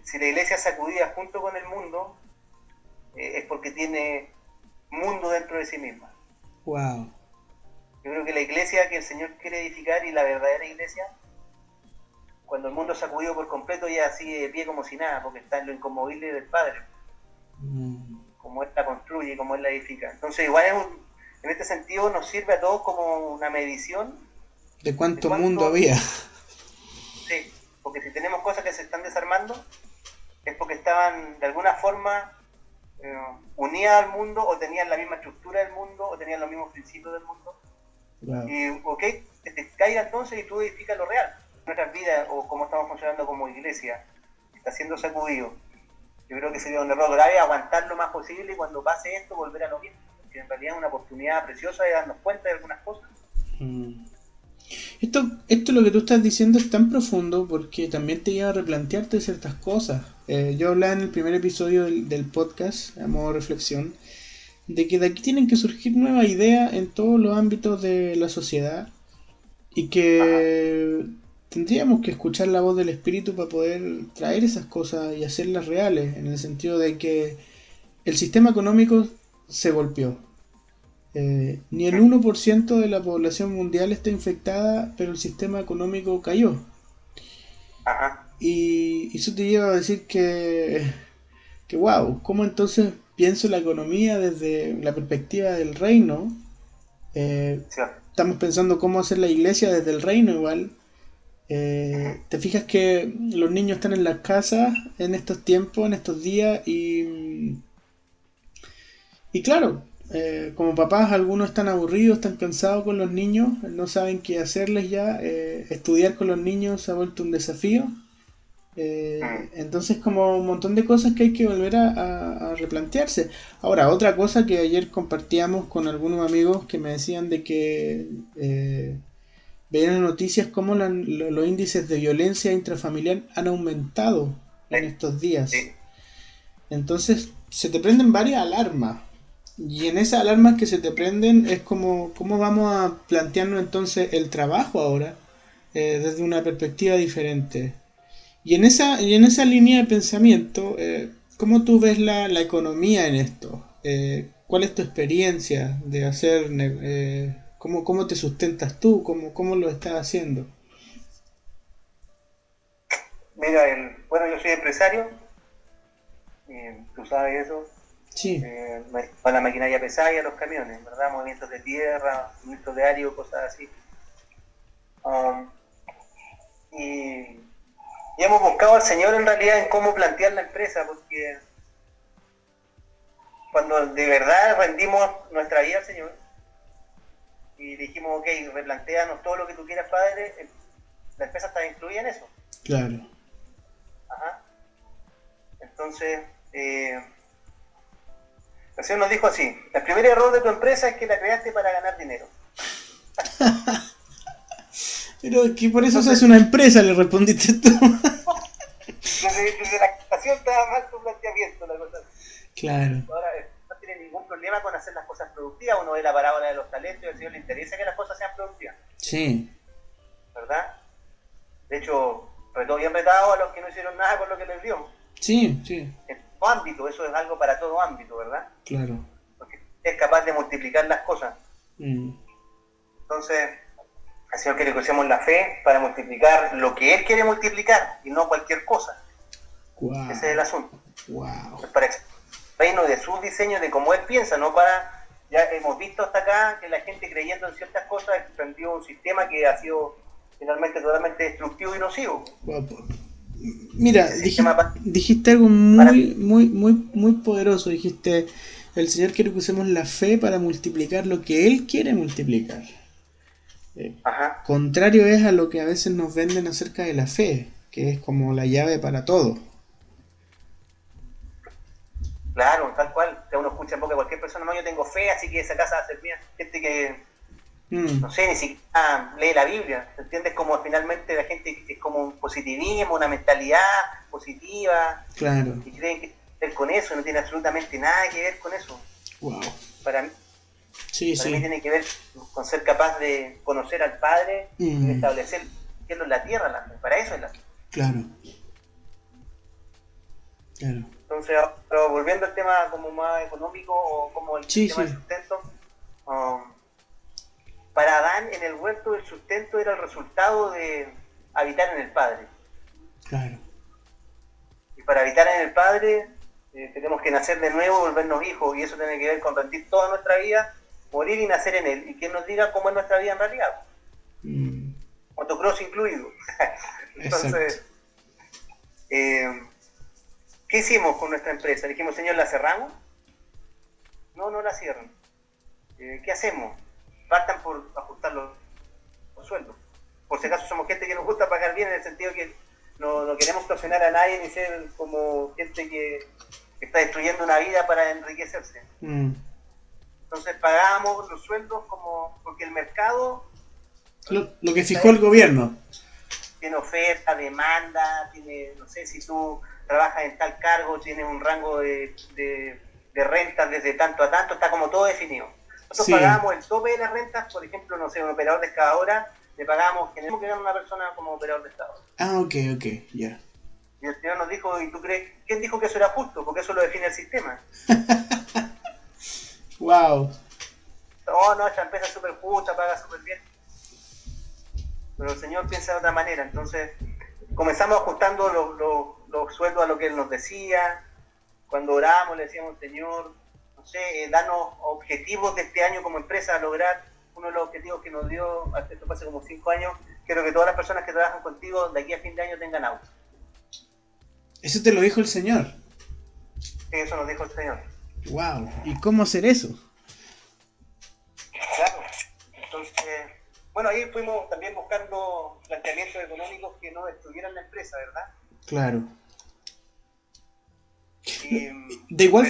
Si la iglesia es sacudida junto con el mundo, es porque tiene mundo dentro de sí misma. Wow. Yo creo que la iglesia que el Señor quiere edificar y la verdadera iglesia, cuando el mundo es sacudido por completo, ya sigue de pie como si nada, porque está en lo inconmovible del Padre, como Él la construye, como Él la edifica. Entonces igual en este sentido nos sirve a todos como una medición de cuánto mundo había. Sí, porque si tenemos cosas que se están desarmando, es porque estaban de alguna forma unidas al mundo, o tenían la misma estructura del mundo, o tenían los mismos principios del mundo. Wow. Y que te caiga entonces y tú edificas lo real. Nuestras vidas, o cómo estamos funcionando como iglesia, está siendo sacudido. Yo creo que sería un error grave aguantar lo más posible y cuando pase esto volver a lo mismo, porque en realidad es una oportunidad preciosa de darnos cuenta de algunas cosas. Esto lo que tú estás diciendo es tan profundo porque también te lleva a replantearte ciertas cosas. Yo hablaba en el primer episodio del podcast, a modo de reflexión, de que de aquí tienen que surgir nuevas ideas en todos los ámbitos de la sociedad y que tendríamos que escuchar la voz del espíritu para poder traer esas cosas y hacerlas reales, en el sentido de que el sistema económico se golpeó. Ni el 1% de la población mundial está infectada, pero el sistema económico cayó. Y eso te lleva a decir que wow, ¿cómo entonces pienso la economía desde la perspectiva del reino? Estamos pensando cómo hacer la iglesia desde el reino igual. Te fijas que los niños están en las casas en estos tiempos, en estos días, y claro, como papás, algunos están aburridos, están cansados con los niños, no saben qué hacerles ya. Estudiar con los niños se ha vuelto un desafío. Entonces como un montón de cosas que hay que volver a replantearse. Ahora, otra cosa que ayer compartíamos con algunos amigos que me decían de que veían en noticias cómo los índices de violencia intrafamiliar han aumentado en estos días. Sí. Entonces se te prenden varias alarmas. Y en esas alarmas que se te prenden es como cómo vamos a plantearnos entonces el trabajo ahora desde una perspectiva diferente. Y en esa línea de pensamiento, ¿cómo tú ves la economía en esto? ¿Cuál es tu experiencia de hacer, cómo te sustentas tú? ¿Cómo lo estás haciendo? Mira, bueno, yo soy empresario, tú sabes eso. Sí, Con la maquinaria pesada y a los camiones, ¿verdad? Movimientos de tierra, movimientos de área, cosas así. Um, y hemos buscado al Señor en realidad en cómo plantear la empresa, porque cuando de verdad rendimos nuestra vida al Señor y dijimos, ok, replantéanos todo lo que tú quieras, Padre, la empresa está incluida en eso. claro. Ajá. Entonces, el Señor nos dijo así: el primer error de tu empresa es que la creaste para ganar dinero. Pero es que por eso se hace una empresa, le respondiste tú. Desde la creación estaba mal tu planteamiento, la cosa. Claro, Ahora, no tiene ningún problema con hacer las cosas productivas. Uno ve la parábola de los talentos y al Señor le interesa que las cosas sean productivas, sí, ¿verdad? De hecho, retó bien retado a los que no hicieron nada con lo que les dio. sí, sí, En todo ámbito, eso es algo para todo ámbito, ¿verdad? claro. Porque es capaz de multiplicar las cosas. Mm, Entonces, el Señor quiere que usemos la fe para multiplicar lo que Él quiere multiplicar y no cualquier cosa. wow, Ese es el asunto. wow. Es para el reino de sus diseños, de cómo Él piensa, no para... Ya hemos visto hasta acá que la gente creyendo en ciertas cosas expandió un sistema que ha sido finalmente totalmente destructivo y nocivo. Guapo. Mira, Ese sistema dijiste algo muy poderoso. Dijiste, el Señor quiere que usemos la fe para multiplicar lo que Él quiere multiplicar. Ajá, Contrario es a lo que a veces nos venden acerca de la fe, que es como la llave para todo. claro, tal cual. O sea, uno escucha en boca de cualquier persona: no, yo tengo fe, así que esa casa va a ser mía. Gente que, Mm, no sé, ni siquiera lee la Biblia. ¿Entiendes? Como finalmente la gente es como un positivismo, una mentalidad positiva, claro, y creen que tiene que ver con eso, no tiene absolutamente nada que ver con eso. wow. Para mí, Sí, para mí sí. tiene que ver con ser capaz de conocer al Padre y de Mm, establecer cielo en la tierra. Para eso es la fe. claro, claro. Entonces, pero volviendo al tema como más económico o como el Sí, tema sí, del sustento, um, para Adán en el huerto el sustento era el resultado de habitar en el Padre. claro. Y para habitar en el Padre tenemos que nacer de nuevo y volvernos hijos, y eso tiene que ver con rendir toda nuestra vida, morir y nacer en Él, y que nos diga cómo es nuestra vida en realidad, Mm, motocross incluido. Entonces, exacto. ¿qué hicimos con nuestra empresa? Dijimos, Señor, ¿la cerramos? No, no la cierran. ¿Qué hacemos? Partan por ajustar los sueldos. Por si acaso somos gente que nos gusta pagar bien, en el sentido que no queremos extorsionar a nadie ni ser como gente que está destruyendo una vida para enriquecerse. Mm. Entonces pagamos los sueldos porque el mercado Lo que fijó el gobierno. tiene oferta, demanda, tiene, no sé, si tú trabajas en tal cargo, tienes un rango de rentas desde tanto a tanto, está como todo definido. Nosotros Sí. pagábamos el tope de las rentas, por ejemplo, no sé, un operador de excavadora, le pagamos, tenemos que ganar una persona como operador de excavadora. Ah, ok, ya. Y el señor nos dijo, ¿y tú crees? ¿Quién dijo que eso era justo? Porque eso lo define el sistema. Wow. Oh, no, esta empresa es súper justa, paga súper bien. Pero el señor piensa de otra manera. Entonces comenzamos ajustando los sueldos a lo que él nos decía. Cuando orábamos le decíamos, Señor, no sé, danos objetivos de este año como empresa a lograr. Uno de los objetivos que nos dio, esto fue hace como 5 años, quiero que todas las personas que trabajan contigo de aquí a fin de año tengan auto. Eso te lo dijo el Señor. Eso nos dijo el Señor. Wow. ¿Y cómo hacer eso? bueno, ahí fuimos también buscando planteamientos económicos que no destruyeran la empresa, ¿verdad? Claro. Y, De igual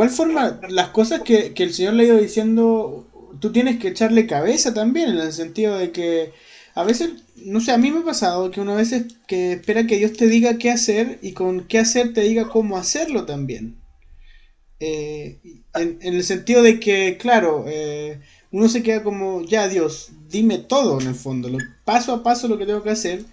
forma, las cosas que el Señor le ha ido diciendo, tú tienes que echarle cabeza también, en el sentido de que a veces, no sé, a mí me ha pasado que una vez que espera que Dios te diga qué hacer y con qué hacer te diga cómo hacerlo también. En el sentido de que, claro, uno se queda como, ya Dios, dime todo en el fondo, paso a paso lo que tengo que hacer.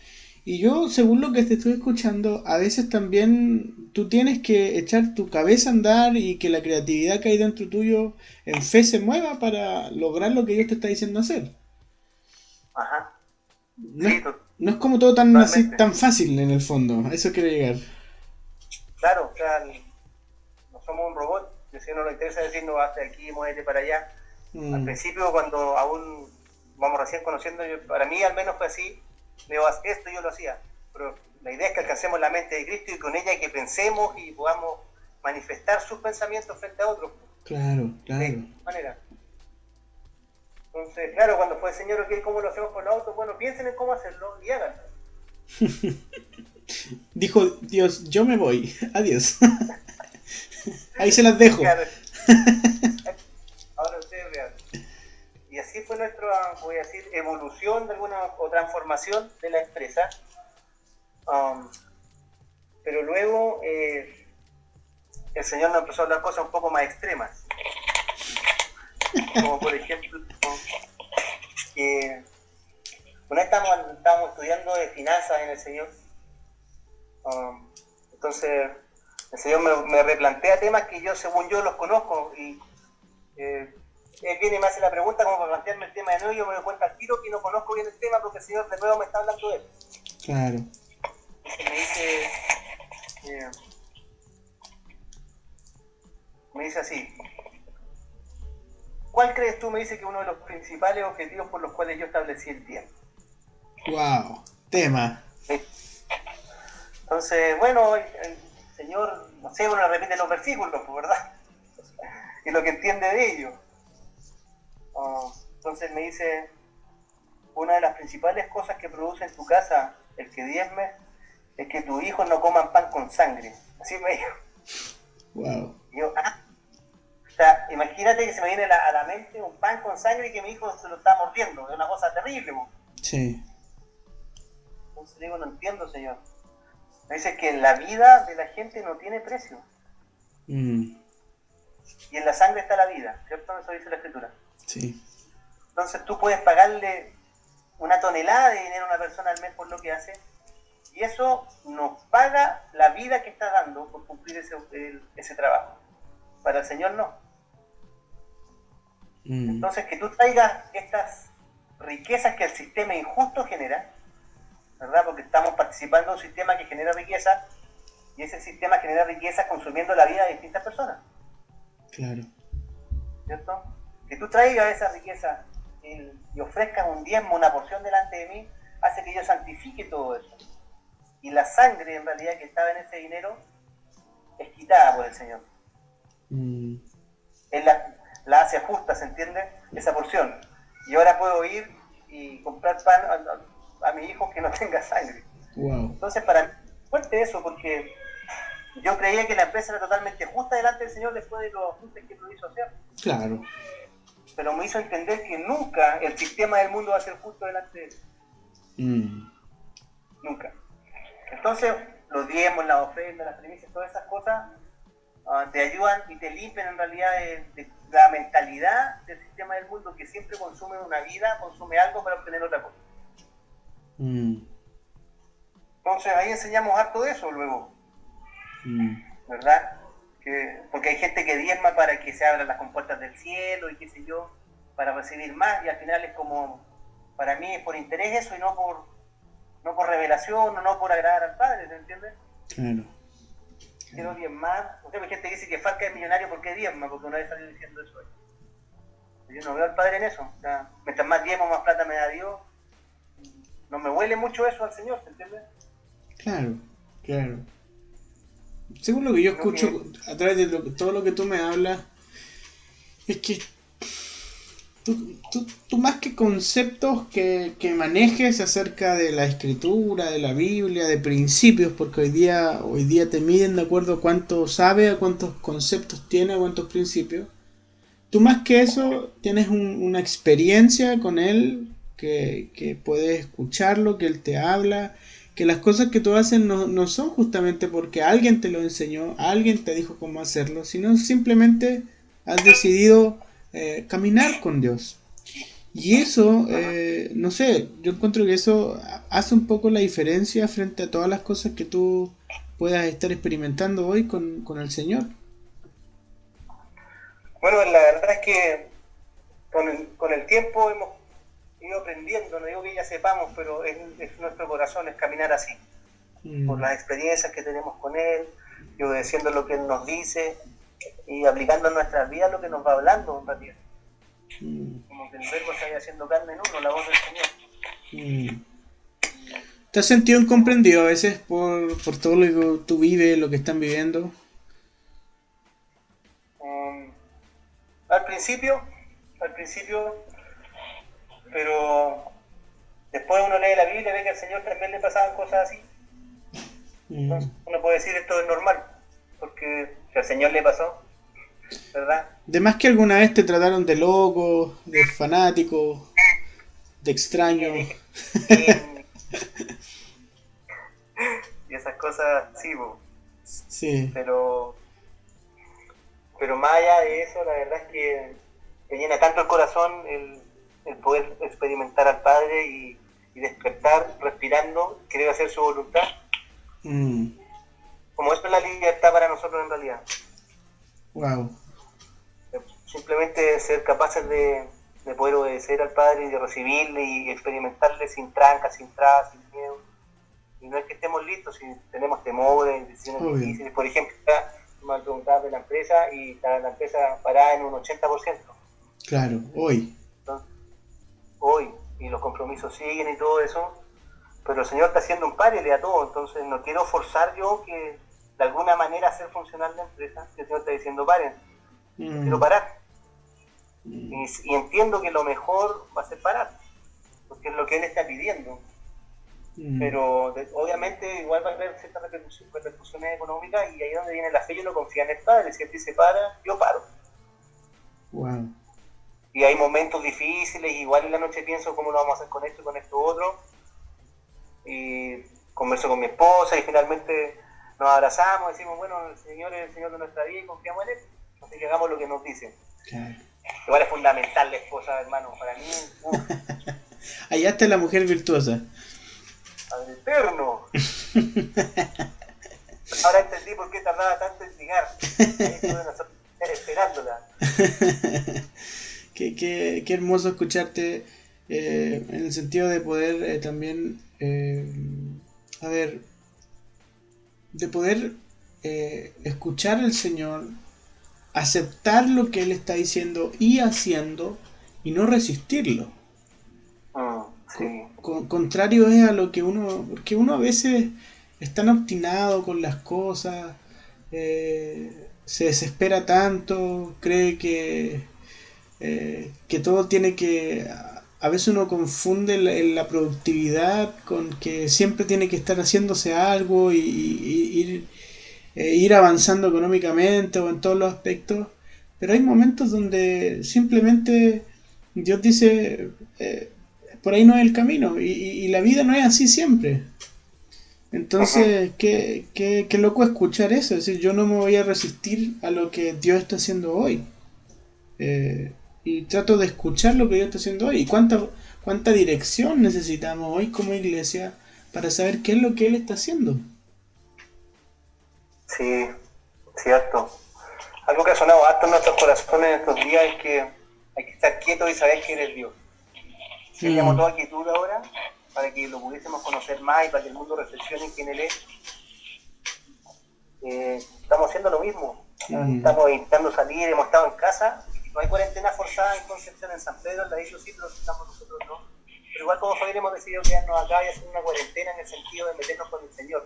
Y yo, según lo que te estoy escuchando, a veces también tú tienes que echar tu cabeza a andar y que la creatividad que hay dentro tuyo en fe se mueva para lograr lo que Dios te está diciendo hacer. ajá, No es, sí, no es como todo tan así, totalmente. tan fácil en el fondo, a eso quiero llegar. Claro, o sea, no somos un robot, si no nos interesa decirnos hasta aquí, muévete para allá. Al Mm, principio, cuando aún vamos recién conociendo, para mí al menos fue así, Leo, haz esto, yo lo hacía. Pero la idea es que alcancemos la mente de Cristo y con ella que pensemos y podamos manifestar sus pensamientos frente a otros claro, de claro. esta manera. Entonces, claro, cuando fue el Señor, ok, ¿cómo lo hacemos con los autos? Bueno, piensen en cómo hacerlo y háganlo. Dijo Dios, yo me voy, adiós. Ahí se las dejo. Claro, ahora ustedes vean. Y así fue nuestra, voy a decir, evolución de alguna o transformación de la empresa. Um, pero luego el Señor nos empezó a hablar cosas un poco más extremas. Como por ejemplo, que una vez estábamos estudiando de finanzas en el Señor. Entonces, el Señor me replantea temas que yo, según yo, los conozco. Y él viene y me hace la pregunta como para plantearme el tema de nuevo. Y yo me doy cuenta al tiro que no conozco bien el tema porque el Señor de nuevo me está hablando de él. Claro. Eh, me dice así: ¿cuál crees tú, me dice, que uno de los principales objetivos por los cuales yo establecí el tiempo? Wow. Tema. Entonces, bueno, el Señor, no sé, uno repite los versículos, ¿verdad? Y lo que entiende de ellos. Entonces me dice, una de las principales cosas que produce en tu casa el que diezmes es que tus hijos no coman pan con sangre. Así me dijo. Wow. Y yo, o sea, imagínate que se me viene a la mente un pan con sangre y que mi hijo se lo está mordiendo. Es una cosa terrible, ¿no? Sí. Entonces digo, no entiendo, Señor. Me dice que la vida de la gente no tiene precio. Mm, Y en la sangre está la vida, ¿cierto? Eso dice la Escritura. sí. Entonces tú puedes pagarle una tonelada de dinero a una persona al mes por lo que hace, y eso nos paga la vida que está dando por cumplir ese trabajo. Para el Señor no. Mm, Entonces que tú traigas estas riquezas que el sistema injusto genera, ¿verdad? Porque estamos participando de un sistema que genera riqueza, y ese sistema genera riqueza consumiendo la vida de distintas personas, claro. ¿cierto? Que tú traigas esa riqueza y ofrezcas un diezmo, una porción delante de mí, hace que yo santifique todo eso. Y la sangre, en realidad, que estaba en ese dinero, es quitada por el Señor. Mm, Él la hace justa, ¿se entiende? Esa porción. Y ahora puedo ir y comprar pan a mi hijo que no tenga sangre. wow. Entonces, para mí, fuerte eso, porque yo creía que la empresa era totalmente justa delante del Señor después de los ajustes que lo hizo hacer. Claro. Pero me hizo entender que nunca el sistema del mundo va a ser justo delante de él. Mm, Nunca. Entonces, los diezmos, las ofrendas, las primicias, todas esas cosas te ayudan y te limpian en realidad de la mentalidad del sistema del mundo, que siempre consume una vida, consume algo para obtener otra cosa. mm, Entonces ahí enseñamos harto de eso luego, mm, ¿verdad? Porque hay gente que diezma para que se abran las compuertas del cielo y qué sé yo, para recibir más, y al final es como, para mí es por interés eso y no por revelación o no por agradar al Padre, ¿se entiende? claro. Quiero diezmar. O sea, hay gente que dice que Falca es millonario porque diezma, porque una vez salió diciendo eso. Yo no veo al Padre en eso. O sea, mientras más diezmo, más plata me da Dios. No me huele mucho eso al Señor, ¿se entiende? Claro. Claro. Según lo que yo Creo escucho que a través de todo lo que tú me hablas, es que tú más que conceptos que manejes acerca de la escritura, de la Biblia, de principios, porque hoy día te miden de acuerdo a cuánto sabe, a cuántos conceptos tiene, a cuántos principios. Tú más que eso tienes una experiencia con él, que puedes escucharlo, que él te habla, que las cosas que tú haces no son justamente porque alguien te lo enseñó, alguien te dijo cómo hacerlo, sino simplemente has decidido caminar con Dios. Y eso, no sé, yo encuentro que eso hace un poco la diferencia frente a todas las cosas que tú puedas estar experimentando hoy con el Señor. Bueno, la verdad es que con el tiempo hemos ido aprendiendo, no digo que ya sepamos, pero es nuestro corazón, es caminar así, por las experiencias que tenemos con Él, y obedeciendo lo que Él nos dice, y aplicando en nuestras vidas lo que nos va hablando en realidad. Como que el verbo se vaya haciendo carne en uno, la voz del Señor. ¿Te has sentido incomprendido a veces por todo lo que tú vives, lo que están viviendo? Al principio, pero después uno lee la Biblia y ve que al Señor también le pasaban cosas así. Entonces uno puede decir esto es normal, porque si al Señor le pasó, ¿verdad? De más que alguna vez te trataron de loco, de fanático, de extraño. Y esas cosas, sí, Sí. Pero más allá de eso, la verdad es que te llena tanto el corazón el poder experimentar al Padre y despertar respirando, querer hacer su voluntad. Como eso es la libertad para nosotros en realidad. Wow. Simplemente ser capaces de poder obedecer al Padre y de recibirle y experimentarle sin trancas, sin trabas, sin miedo. Y no es que estemos listos si tenemos temores, decisiones difíciles. Por ejemplo, me preguntaba de la empresa y está la empresa parada en un 80%. Claro, hoy. Entonces, hoy, y los compromisos siguen y todo eso, pero el Señor está haciendo un par y le da todo. Entonces no quiero forzar yo que de alguna manera hacer funcionar la empresa, que el Señor está diciendo paren. No quiero parar. Y entiendo que lo mejor va a ser parar, porque es lo que Él está pidiendo. Pero obviamente igual va a haber ciertas repercusiones económicas y ahí es donde viene la fe y uno confía en el Padre. Si Él dice para, yo paro. Wow. Y hay momentos difíciles, igual en la noche pienso cómo lo vamos a hacer con esto y con esto otro, y converso con mi esposa y finalmente nos abrazamos, decimos bueno, el Señor es el Señor de nuestra vida y confiamos en Él, así que hagamos lo que nos dice. Claro. Igual es fundamental la esposa, hermano, para mí. Allá está la mujer virtuosa. Padre eterno. Ahora entendí por qué tardaba tanto en llegar. Esperándola. Qué hermoso escucharte en el sentido de poder también, de poder escuchar al Señor, aceptar lo que Él está diciendo y haciendo y no resistirlo. Sí. Contrario es a lo que porque uno a veces es tan obstinado con las cosas, se desespera tanto, cree que todo tiene que... A veces uno confunde la productividad con que siempre tiene que estar haciéndose algo y ir avanzando económicamente o en todos los aspectos, pero hay momentos donde simplemente Dios dice, por ahí no es el camino, y la vida no es así siempre. Entonces, qué loco escuchar eso, es decir, yo no me voy a resistir a lo que Dios está haciendo hoy. Y trato de escuchar lo que Dios está haciendo hoy. ¿Y cuánta dirección necesitamos hoy como iglesia para saber qué es lo que Él está haciendo? Sí, cierto. Algo que ha sonado harto en nuestros corazones en estos días es que hay que estar quietos y saber que eres Dios. Se llamó toda quietud ahora para que lo pudiésemos conocer más y para que el mundo reflexione en quién Él es. Estamos haciendo lo mismo. Estamos evitando salir, hemos estado en casa. No hay cuarentena forzada en Concepción, en San Pedro, en la isla sí, pero estamos nosotros no. Pero igual todos hoy hemos decidido quedarnos acá y hacer una cuarentena en el sentido de meternos con el Señor.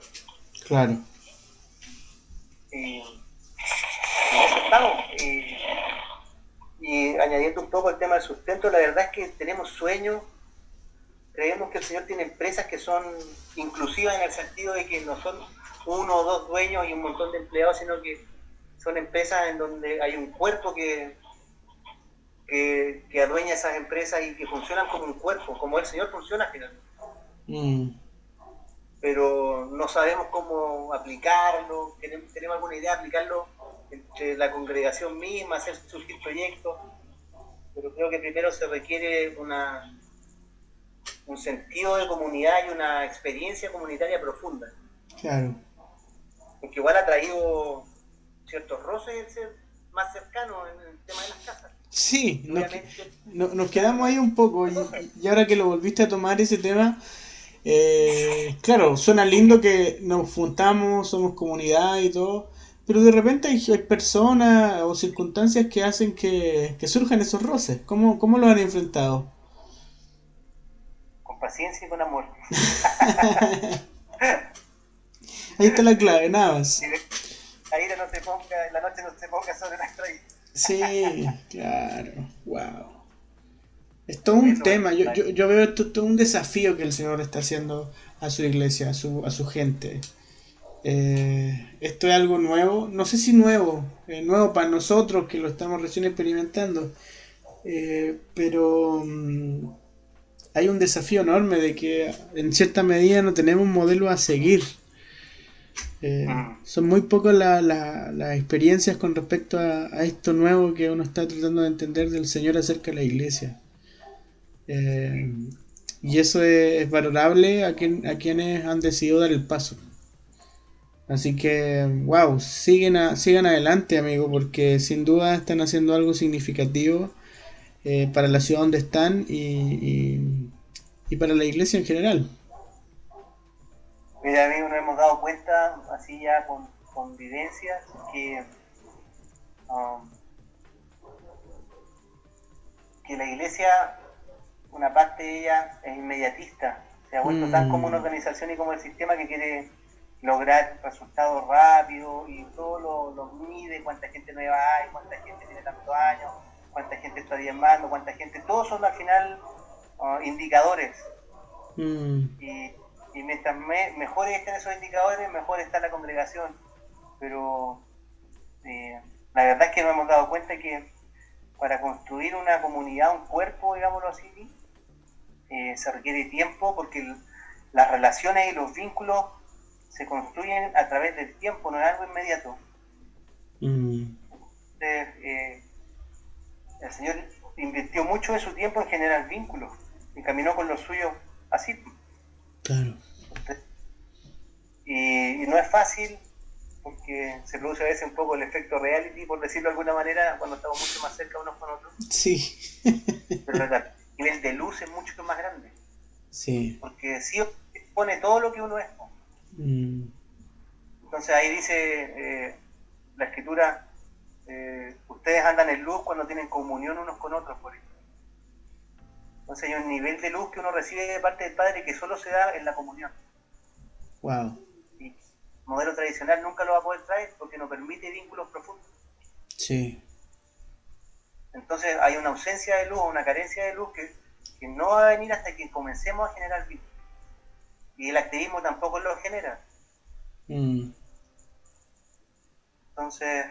Claro. Y eso estamos. Y añadiendo un poco el tema del sustento, la verdad es que tenemos sueños, creemos que el Señor tiene empresas que son inclusivas en el sentido de que no son uno o dos dueños y un montón de empleados, sino que son empresas en donde hay un cuerpo que adueña esas empresas y que funcionan como un cuerpo, como el Señor funciona finalmente. Pero no sabemos cómo aplicarlo, tenemos alguna idea de aplicarlo entre la congregación misma, hacer surgir proyectos, pero creo que primero se requiere un sentido de comunidad y una experiencia comunitaria profunda. Claro. Porque igual ha traído ciertos roces el ser más cercano en el tema de las casas. Sí, Obviamente, nos quedamos ahí un poco y ahora que lo volviste a tomar ese tema, claro, suena lindo que nos juntamos, somos comunidad y todo, pero de repente hay personas o circunstancias que hacen que surjan esos roces. ¿Cómo lo han enfrentado? con paciencia y con amor. Ahí está la clave, nada más. La noche no se ponga sobre las raíces. Sí, claro, wow. Es todo un tema, yo veo esto todo un desafío que el Señor está haciendo a su iglesia, a su gente. Esto es algo nuevo, no sé si nuevo, nuevo para nosotros que lo estamos recién experimentando, pero hay un desafío enorme de que en cierta medida no tenemos un modelo a seguir. Son muy pocas las experiencias con respecto a esto nuevo que uno está tratando de entender del Señor acerca de la iglesia. Y eso es valorable a quienes han decidido dar el paso. Así que, wow, sigan adelante, amigo, porque sin duda están haciendo algo significativo para la ciudad donde están y para la iglesia en general. Mira, amigos, nos hemos dado cuenta, así ya con vivencias, que la iglesia, una parte de ella es inmediatista, se ha vuelto tan como una organización y como el sistema que quiere lograr resultados rápidos y todo lo mide, cuánta gente nueva hay, cuánta gente tiene tantos años, cuánta gente está diezmando, cuánta gente, todos son al final indicadores. Y mientras mejores estén esos indicadores, mejor está la congregación. Pero la verdad es que nos hemos dado cuenta que para construir una comunidad, un cuerpo, digámoslo así, se requiere tiempo porque las relaciones y los vínculos se construyen a través del tiempo, no es algo inmediato. Entonces, el Señor invirtió mucho de su tiempo en generar vínculos y caminó con los suyos así. Claro. Y no es fácil porque se produce a veces un poco el efecto reality, por decirlo de alguna manera, cuando estamos mucho más cerca unos con otros. Sí. Pero el nivel de luz es mucho más grande. Sí. Porque sí pone todo lo que uno es. Entonces ahí dice la escritura, ustedes andan en luz cuando tienen comunión unos con otros, por ejemplo. Entonces hay un nivel de luz que uno recibe de parte del Padre que solo se da en la comunión. Wow. Y el modelo tradicional nunca lo va a poder traer porque no permite vínculos profundos. Sí. Entonces hay una ausencia de luz, una carencia de luz que no va a venir hasta que comencemos a generar vínculos. Y el activismo tampoco lo genera. Entonces,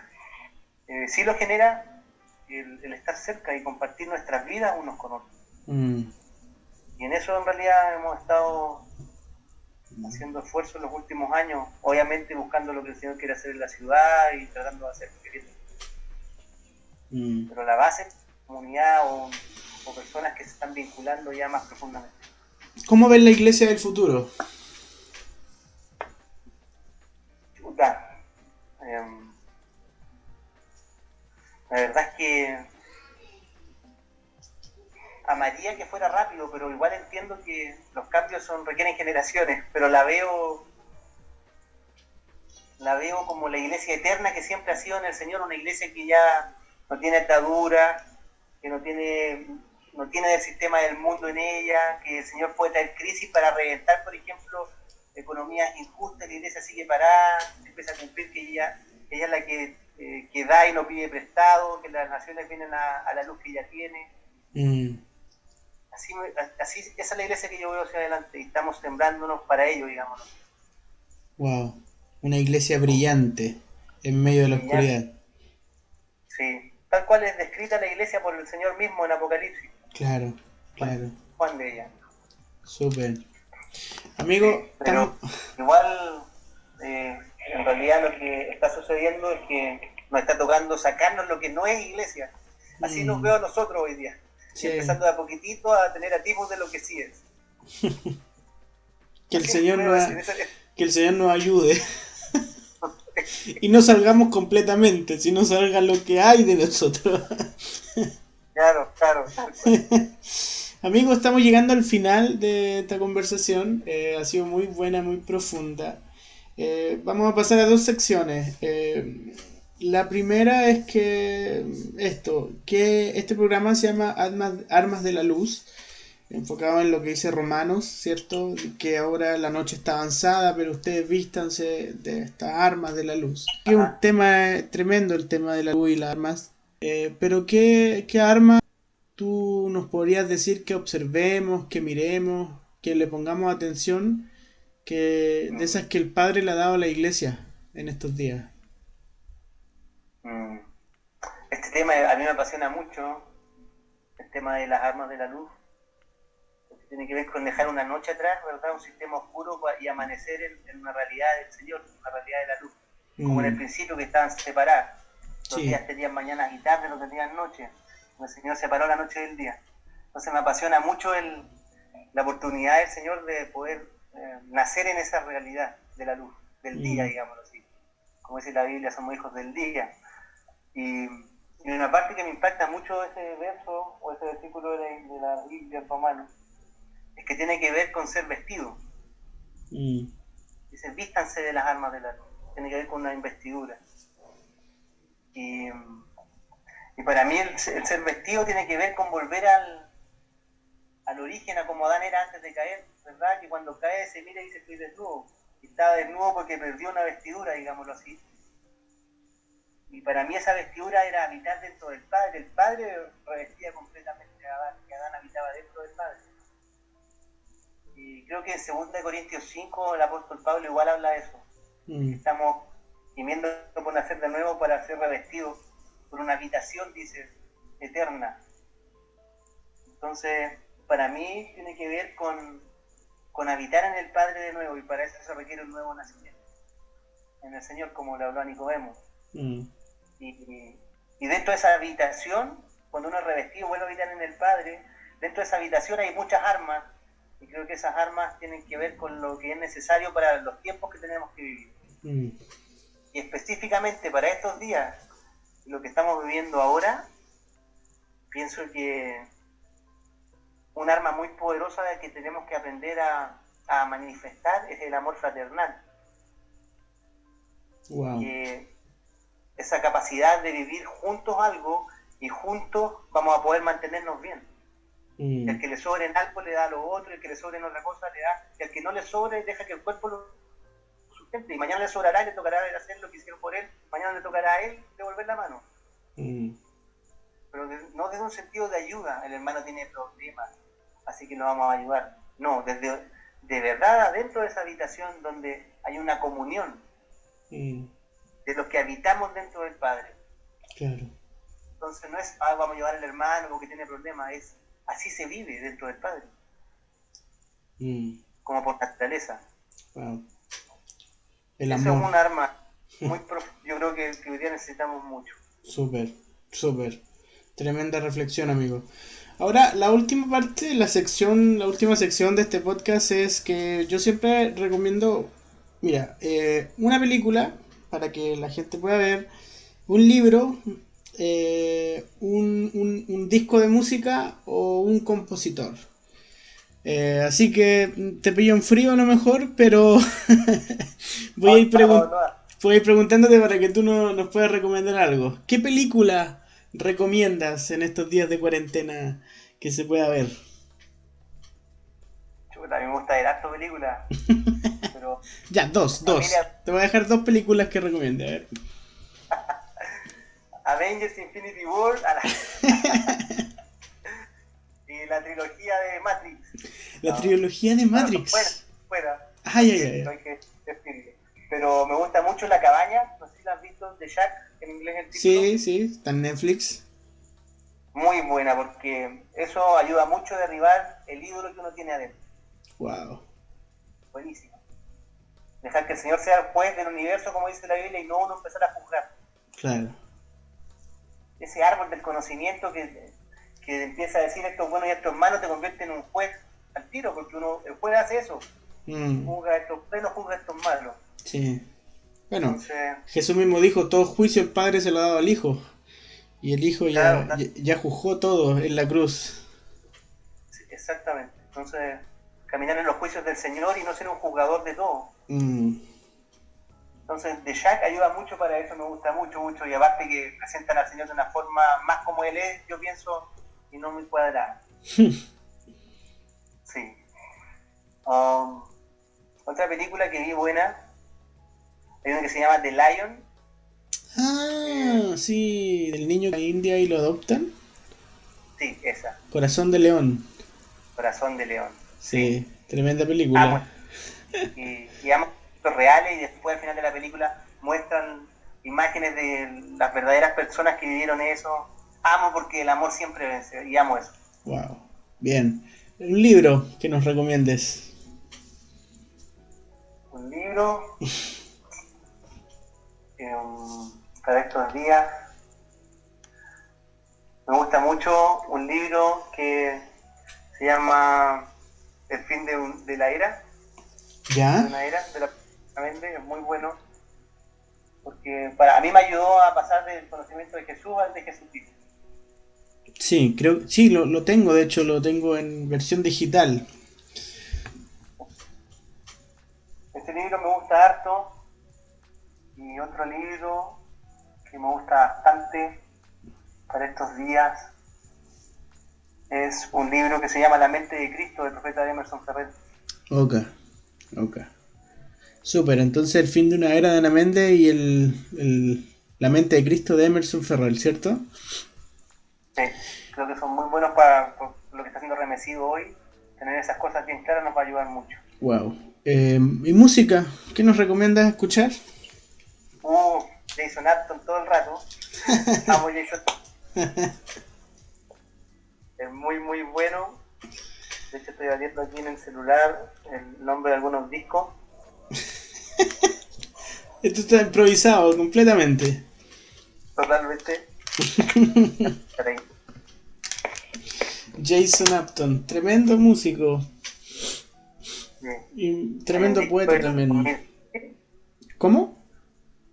sí lo genera el estar cerca y compartir nuestras vidas unos con otros. Y en eso en realidad hemos estado haciendo esfuerzos en los últimos años, obviamente buscando lo que el Señor quiere hacer en la ciudad y tratando de hacer lo que quiere. Pero la base es comunidad o personas que se están vinculando ya más profundamente. ¿Cómo ven la iglesia del futuro? La verdad es que amaría que fuera rápido, pero igual entiendo que los cambios requieren generaciones, pero la veo como la iglesia eterna que siempre ha sido en el Señor, una iglesia que ya no tiene atadura, que no tiene el sistema del mundo en ella, que el Señor puede traer crisis para reventar, por ejemplo, economías injustas, la iglesia sigue parada, empieza a cumplir que ella es la que que da y no pide prestado, que las naciones vienen a la luz que ya tiene. Mm, Así, así esa es la iglesia que yo veo hacia adelante y estamos sembrándonos para ello, digamos. wow. Una iglesia brillante en medio de la oscuridad. Sí, tal cual es descrita la iglesia por el Señor mismo en Apocalipsis. Claro, Bueno, claro. Juan de ella. Súper. Sí, Amigo, pero igual, en realidad lo que está sucediendo es que nos está tocando sacarnos lo que no es iglesia. Así nos veo a nosotros hoy día. Y sí, empezando de a poquitito a tener atismos de lo que sí es. que el Así Señor puedo nos, decir, que el Señor nos ayude. Y no salgamos completamente, sino salga lo que hay de nosotros. claro, tal cual. Amigos, estamos llegando al final de esta conversación. Ha sido muy buena, muy profunda. Vamos a pasar a dos secciones. La primera es que este programa se llama Armas de la Luz, enfocado en lo que dice Romanos, ¿cierto? Que ahora la noche está avanzada, pero ustedes vístanse de estas armas de la luz. Que es un Ajá. tema tremendo, el tema de la luz y las armas. Pero ¿qué armas tú nos podrías decir que observemos, que miremos, que le pongamos atención, que de esas que el Padre le ha dado a la iglesia en estos días? Mm. Este tema a mí me apasiona mucho, el tema de las armas de la luz. Tiene que ver con dejar una noche atrás, ¿verdad? Un sistema oscuro y amanecer en una realidad del Señor, una realidad de la luz. Como en el principio que estaban separadas. Los Sí. días tenían mañanas y tardes, no tenían noche. El Señor separó la noche del día. Entonces me apasiona mucho la oportunidad del Señor de poder nacer en esa realidad de la luz, del día, digámoslo así. Como dice la Biblia, somos hijos del día. Y una parte que me impacta mucho ese verso o ese versículo de la Biblia en romano es que tiene que ver con ser vestido. Dice, vístanse de las armas de la luz. Tiene que ver con una investidura. Y para mí el ser vestido tiene que ver con volver al origen, a como Adán era antes de caer, ¿verdad? Que cuando cae se mira y dice, estoy desnudo. Y estaba desnudo porque perdió una vestidura, digámoslo así. Y para mí esa vestidura era habitar dentro del Padre. El Padre revestía completamente a Adán, que Adán habitaba dentro del Padre. Y creo que en 2 Corintios 5 el apóstol Pablo igual habla de eso. Estamos gimiendo por nacer de nuevo para ser revestidos por una habitación, dice, eterna. Entonces, para mí tiene que ver con habitar en el Padre de nuevo, y para eso se requiere un nuevo nacimiento en el Señor, como le habló a Nicodemo. Y dentro de esa habitación, cuando uno es revestido, vuelve a habitar en el Padre, dentro de esa habitación hay muchas armas, y creo que esas armas tienen que ver con lo que es necesario para los tiempos que tenemos que vivir. Y específicamente para estos días, lo que estamos viviendo ahora, pienso que un arma muy poderosa que tenemos que aprender a manifestar es el amor fraternal. Wow. Esa capacidad de vivir juntos algo y juntos vamos a poder mantenernos bien. El que le sobre en algo le da a lo otro, el que le sobre en otra cosa le da, y el que no le sobre deja que el cuerpo lo sustente, y mañana le sobrará y le tocará hacer lo que hicieron por él, mañana le tocará a él devolver la mano. Pero no desde un sentido de ayuda, el hermano tiene problemas, así que lo vamos a ayudar. No, desde de verdad adentro de esa habitación donde hay una comunión de los que habitamos dentro del Padre. Claro. Entonces no es, vamos a ayudar al hermano porque tiene problemas, es así se vive dentro del Padre. Como por naturaleza. Wow. El Eso amor. es un arma muy yo creo que hoy día necesitamos mucho. Súper, súper. Tremenda reflexión, amigo. Ahora, la última parte, la última sección de este podcast es que yo siempre recomiendo, mira, una película para que la gente pueda ver, un libro, un disco de música o un compositor. Así que te pillo en frío a lo mejor, pero voy a ir voy a ir preguntándote para que tú nos puedas recomendar algo. ¿Qué película recomiendas en estos días de cuarentena que se pueda ver? Chuta, a mí me gusta ver harto películas, pero Ya, dos. familia, Te voy a dejar dos películas que recomiende. A ver. Avengers Infinity War y la trilogía de Matrix. La trilogía de Matrix. Bueno, fuera. Ay, ay, ay. No hay que decirlo. Pero me gusta mucho La Cabaña, no sé si la has visto, de Jack, en inglés el título. Sí, sí, está en Netflix. Muy buena, porque eso ayuda mucho a derribar el ídolo que uno tiene adentro. Wow. Buenísimo. Dejar que el Señor sea el juez del universo, como dice la Biblia, y no uno empezar a juzgar. Claro. Ese árbol del conocimiento que empieza a decir esto es bueno y esto es malo, te convierte en un juez al tiro, porque el juez hace eso. Juzga estos buenos, juzga estos malos. Sí. Bueno, entonces, Jesús mismo dijo, todo juicio el Padre se lo ha dado al Hijo. Y el Hijo claro, ya juzgó todo en la cruz. Sí, exactamente. Entonces, caminar en los juicios del Señor y no ser un juzgador de todo. Entonces, The Jack ayuda mucho para eso, me gusta mucho, mucho. Y aparte que presentan al Señor de una forma más como Él es, yo pienso, y no muy cuadrada. Sí. Otra película que vi buena, hay una que se llama The Lion. Sí, del niño a India y lo adoptan. Sí, esa. Corazón de León. Corazón de León. Sí, tremenda película. Y amo los reales y después al final de la película muestran imágenes de las verdaderas personas que vivieron eso. Amo porque el amor siempre vence y amo eso. Wow, bien. Un libro que nos recomiendes. Un libro para estos días. Me gusta mucho un libro que se llama El fin de la era. ¿Ya? De una era, de la Mente, es muy bueno. Porque a mí me ayudó a pasar del conocimiento de Jesús al de Jesucristo. Sí, sí, lo tengo, de hecho lo tengo en versión digital. Este libro me gusta harto. Y otro libro que me gusta bastante para estos días es un libro que se llama La mente de Cristo, del profeta Emerson Ferrer. Ok. Súper, entonces el fin de una era de Ana Méndez y la mente de Cristo de Emerson Ferrer, ¿cierto? Sí, creo que son muy buenos para lo que está haciendo Remesido hoy. Tener esas cosas bien claras nos va a ayudar mucho. Wow. ¿Y música? ¿Qué nos recomiendas escuchar? Jason Upton todo el rato. Amo Jason. Es muy muy bueno. De hecho estoy abriendo aquí en el celular el nombre de algunos discos. Esto está improvisado completamente. Totalmente. Jason Upton, tremendo músico. Bien. Y tremendo poeta también. ¿Cómo?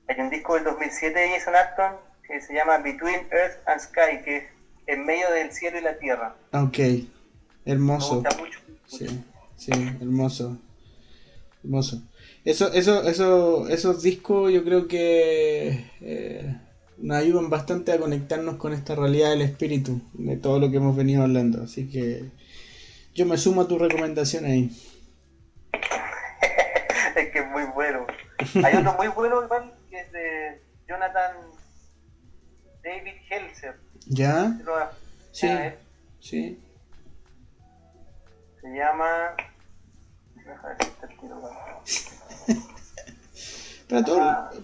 Hay un disco del 2007 de Jason Upton que se llama Between Earth and Sky, que es en medio del cielo y la tierra. Ok, hermoso. Me gusta mucho. Sí, hermoso. Esos discos yo creo que nos ayudan bastante a conectarnos con esta realidad del espíritu, de todo lo que hemos venido hablando. Así que yo me sumo a tu recomendación ahí. Es que es muy bueno. Hay otro muy bueno igual, que es de Jonathan David Helser. ¿Ya? Sí. Se llama...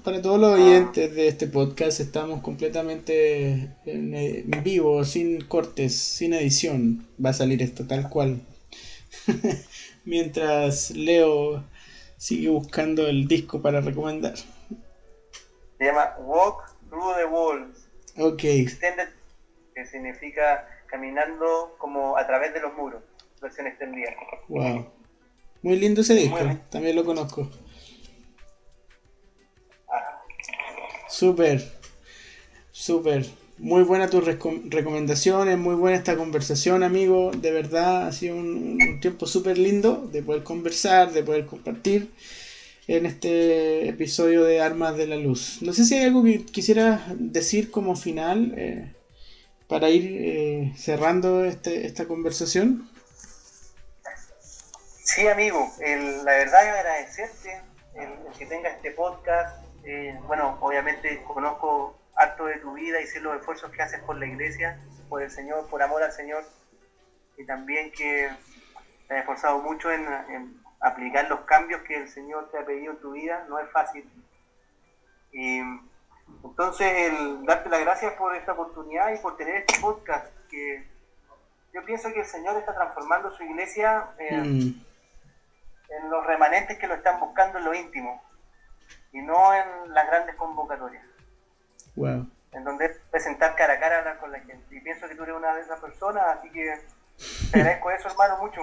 Para todos los oyentes de este podcast estamos completamente en vivo, sin cortes, sin edición. Va a salir esto tal cual. Mientras Leo sigue buscando el disco para recomendar. Se llama Walk Through the Walls. Ok. Extended, que significa caminando como a través de los muros. Versión extendida. Wow. Muy lindo ese disco, también lo conozco. Súper. Muy buena tus recomendaciones, muy buena esta conversación, amigo. De verdad ha sido un tiempo súper lindo de poder conversar, de poder compartir en este episodio de Armas de la Luz. No sé si hay algo que quisieras decir como final para ir cerrando esta conversación. Sí, amigo, la verdad es agradecerte el que tenga este podcast. Bueno, obviamente conozco harto de tu vida y sé los esfuerzos que haces por la iglesia, por el Señor, por amor al Señor, y también que te has esforzado mucho en aplicar los cambios que el Señor te ha pedido en tu vida. No es fácil. Y entonces, el darte las gracias por esta oportunidad y por tener este podcast, que yo pienso que el Señor está transformando su iglesia en los remanentes que lo están buscando en lo íntimo y no en las grandes convocatorias. Wow. En donde presentar cara a cara, hablar con la gente. Y pienso que tú eres una de esas personas, así que te agradezco eso, hermano, mucho.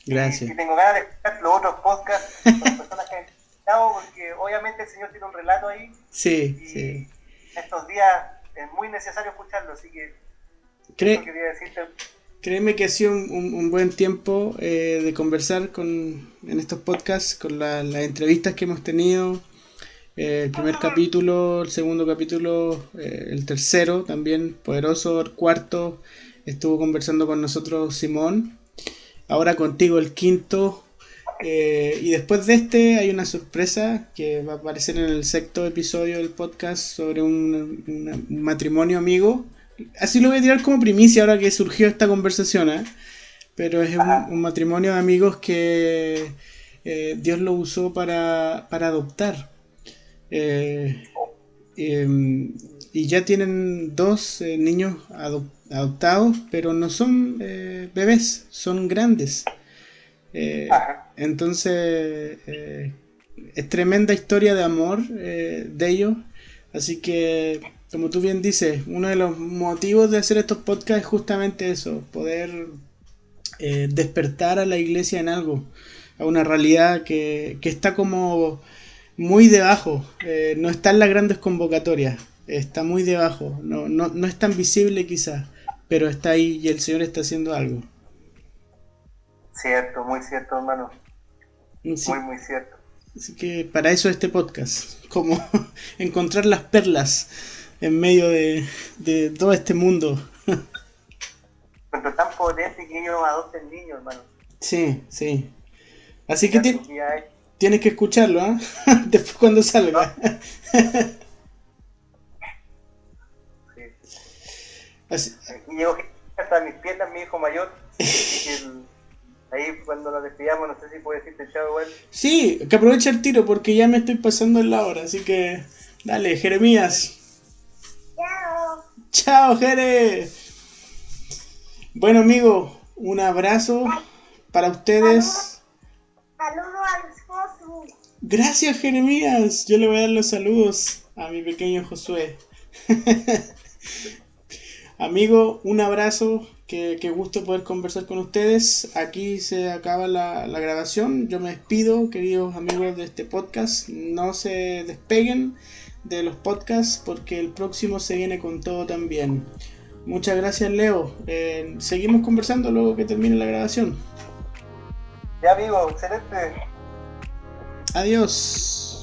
Gracias. Y tengo ganas de escuchar los otros podcasts con las personas que han invitado, porque obviamente el Señor tiene un relato ahí. Sí, y sí. estos días es muy necesario escucharlo, así que eso quería decirte. Créeme que ha sido un buen tiempo de conversar en estos podcasts, con las entrevistas que hemos tenido. El primer capítulo, el segundo capítulo, el tercero también, poderoso, el cuarto, estuvo conversando con nosotros Simón. Ahora contigo el quinto. Y después de este hay una sorpresa que va a aparecer en el sexto episodio del podcast sobre un matrimonio amigo. Así lo voy a tirar como primicia ahora que surgió esta conversación, ¿eh? Pero es un matrimonio de amigos que Dios lo usó para adoptar. Y ya tienen 2 niños adoptados, pero no son bebés, son grandes. Entonces es tremenda historia de amor de ellos. Así que, como tú bien dices, uno de los motivos de hacer estos podcasts es justamente eso, poder despertar a la iglesia en algo, a una realidad que está como muy debajo, no está en las grandes convocatorias, está muy debajo, no es tan visible quizás, pero está ahí y el Señor está haciendo algo. Cierto, muy cierto, hermano. Sí. Muy cierto. Así que para eso este podcast, como encontrar las perlas en medio de todo este mundo. Pero tan potente que ellos adopten niños, hermano. Sí, sí. Así que Ya hay. tienes que escucharlo, ¿eh? Después cuando salga. Sí. Así. Y llegó hasta mis piernas mi hijo mayor. Ahí cuando nos despidamos, no sé si puedo decirte chao igual. Sí, que aproveche el tiro porque ya me estoy pasando en la hora, así que dale, Jeremías. Chao. Chao, Jere. Bueno, amigos, un abrazo para ustedes. Saludos al esposo. Gracias, Jeremías. Yo le voy a dar los saludos a mi pequeño Josué. Amigo, un abrazo. Qué gusto poder conversar con ustedes. Aquí se acaba la grabación. Yo me despido, queridos amigos de este podcast. No se despeguen de los podcasts porque el próximo se viene con todo también. Muchas gracias, Leo. Seguimos conversando luego que termine la grabación. Ya, amigo, excelente. Adiós.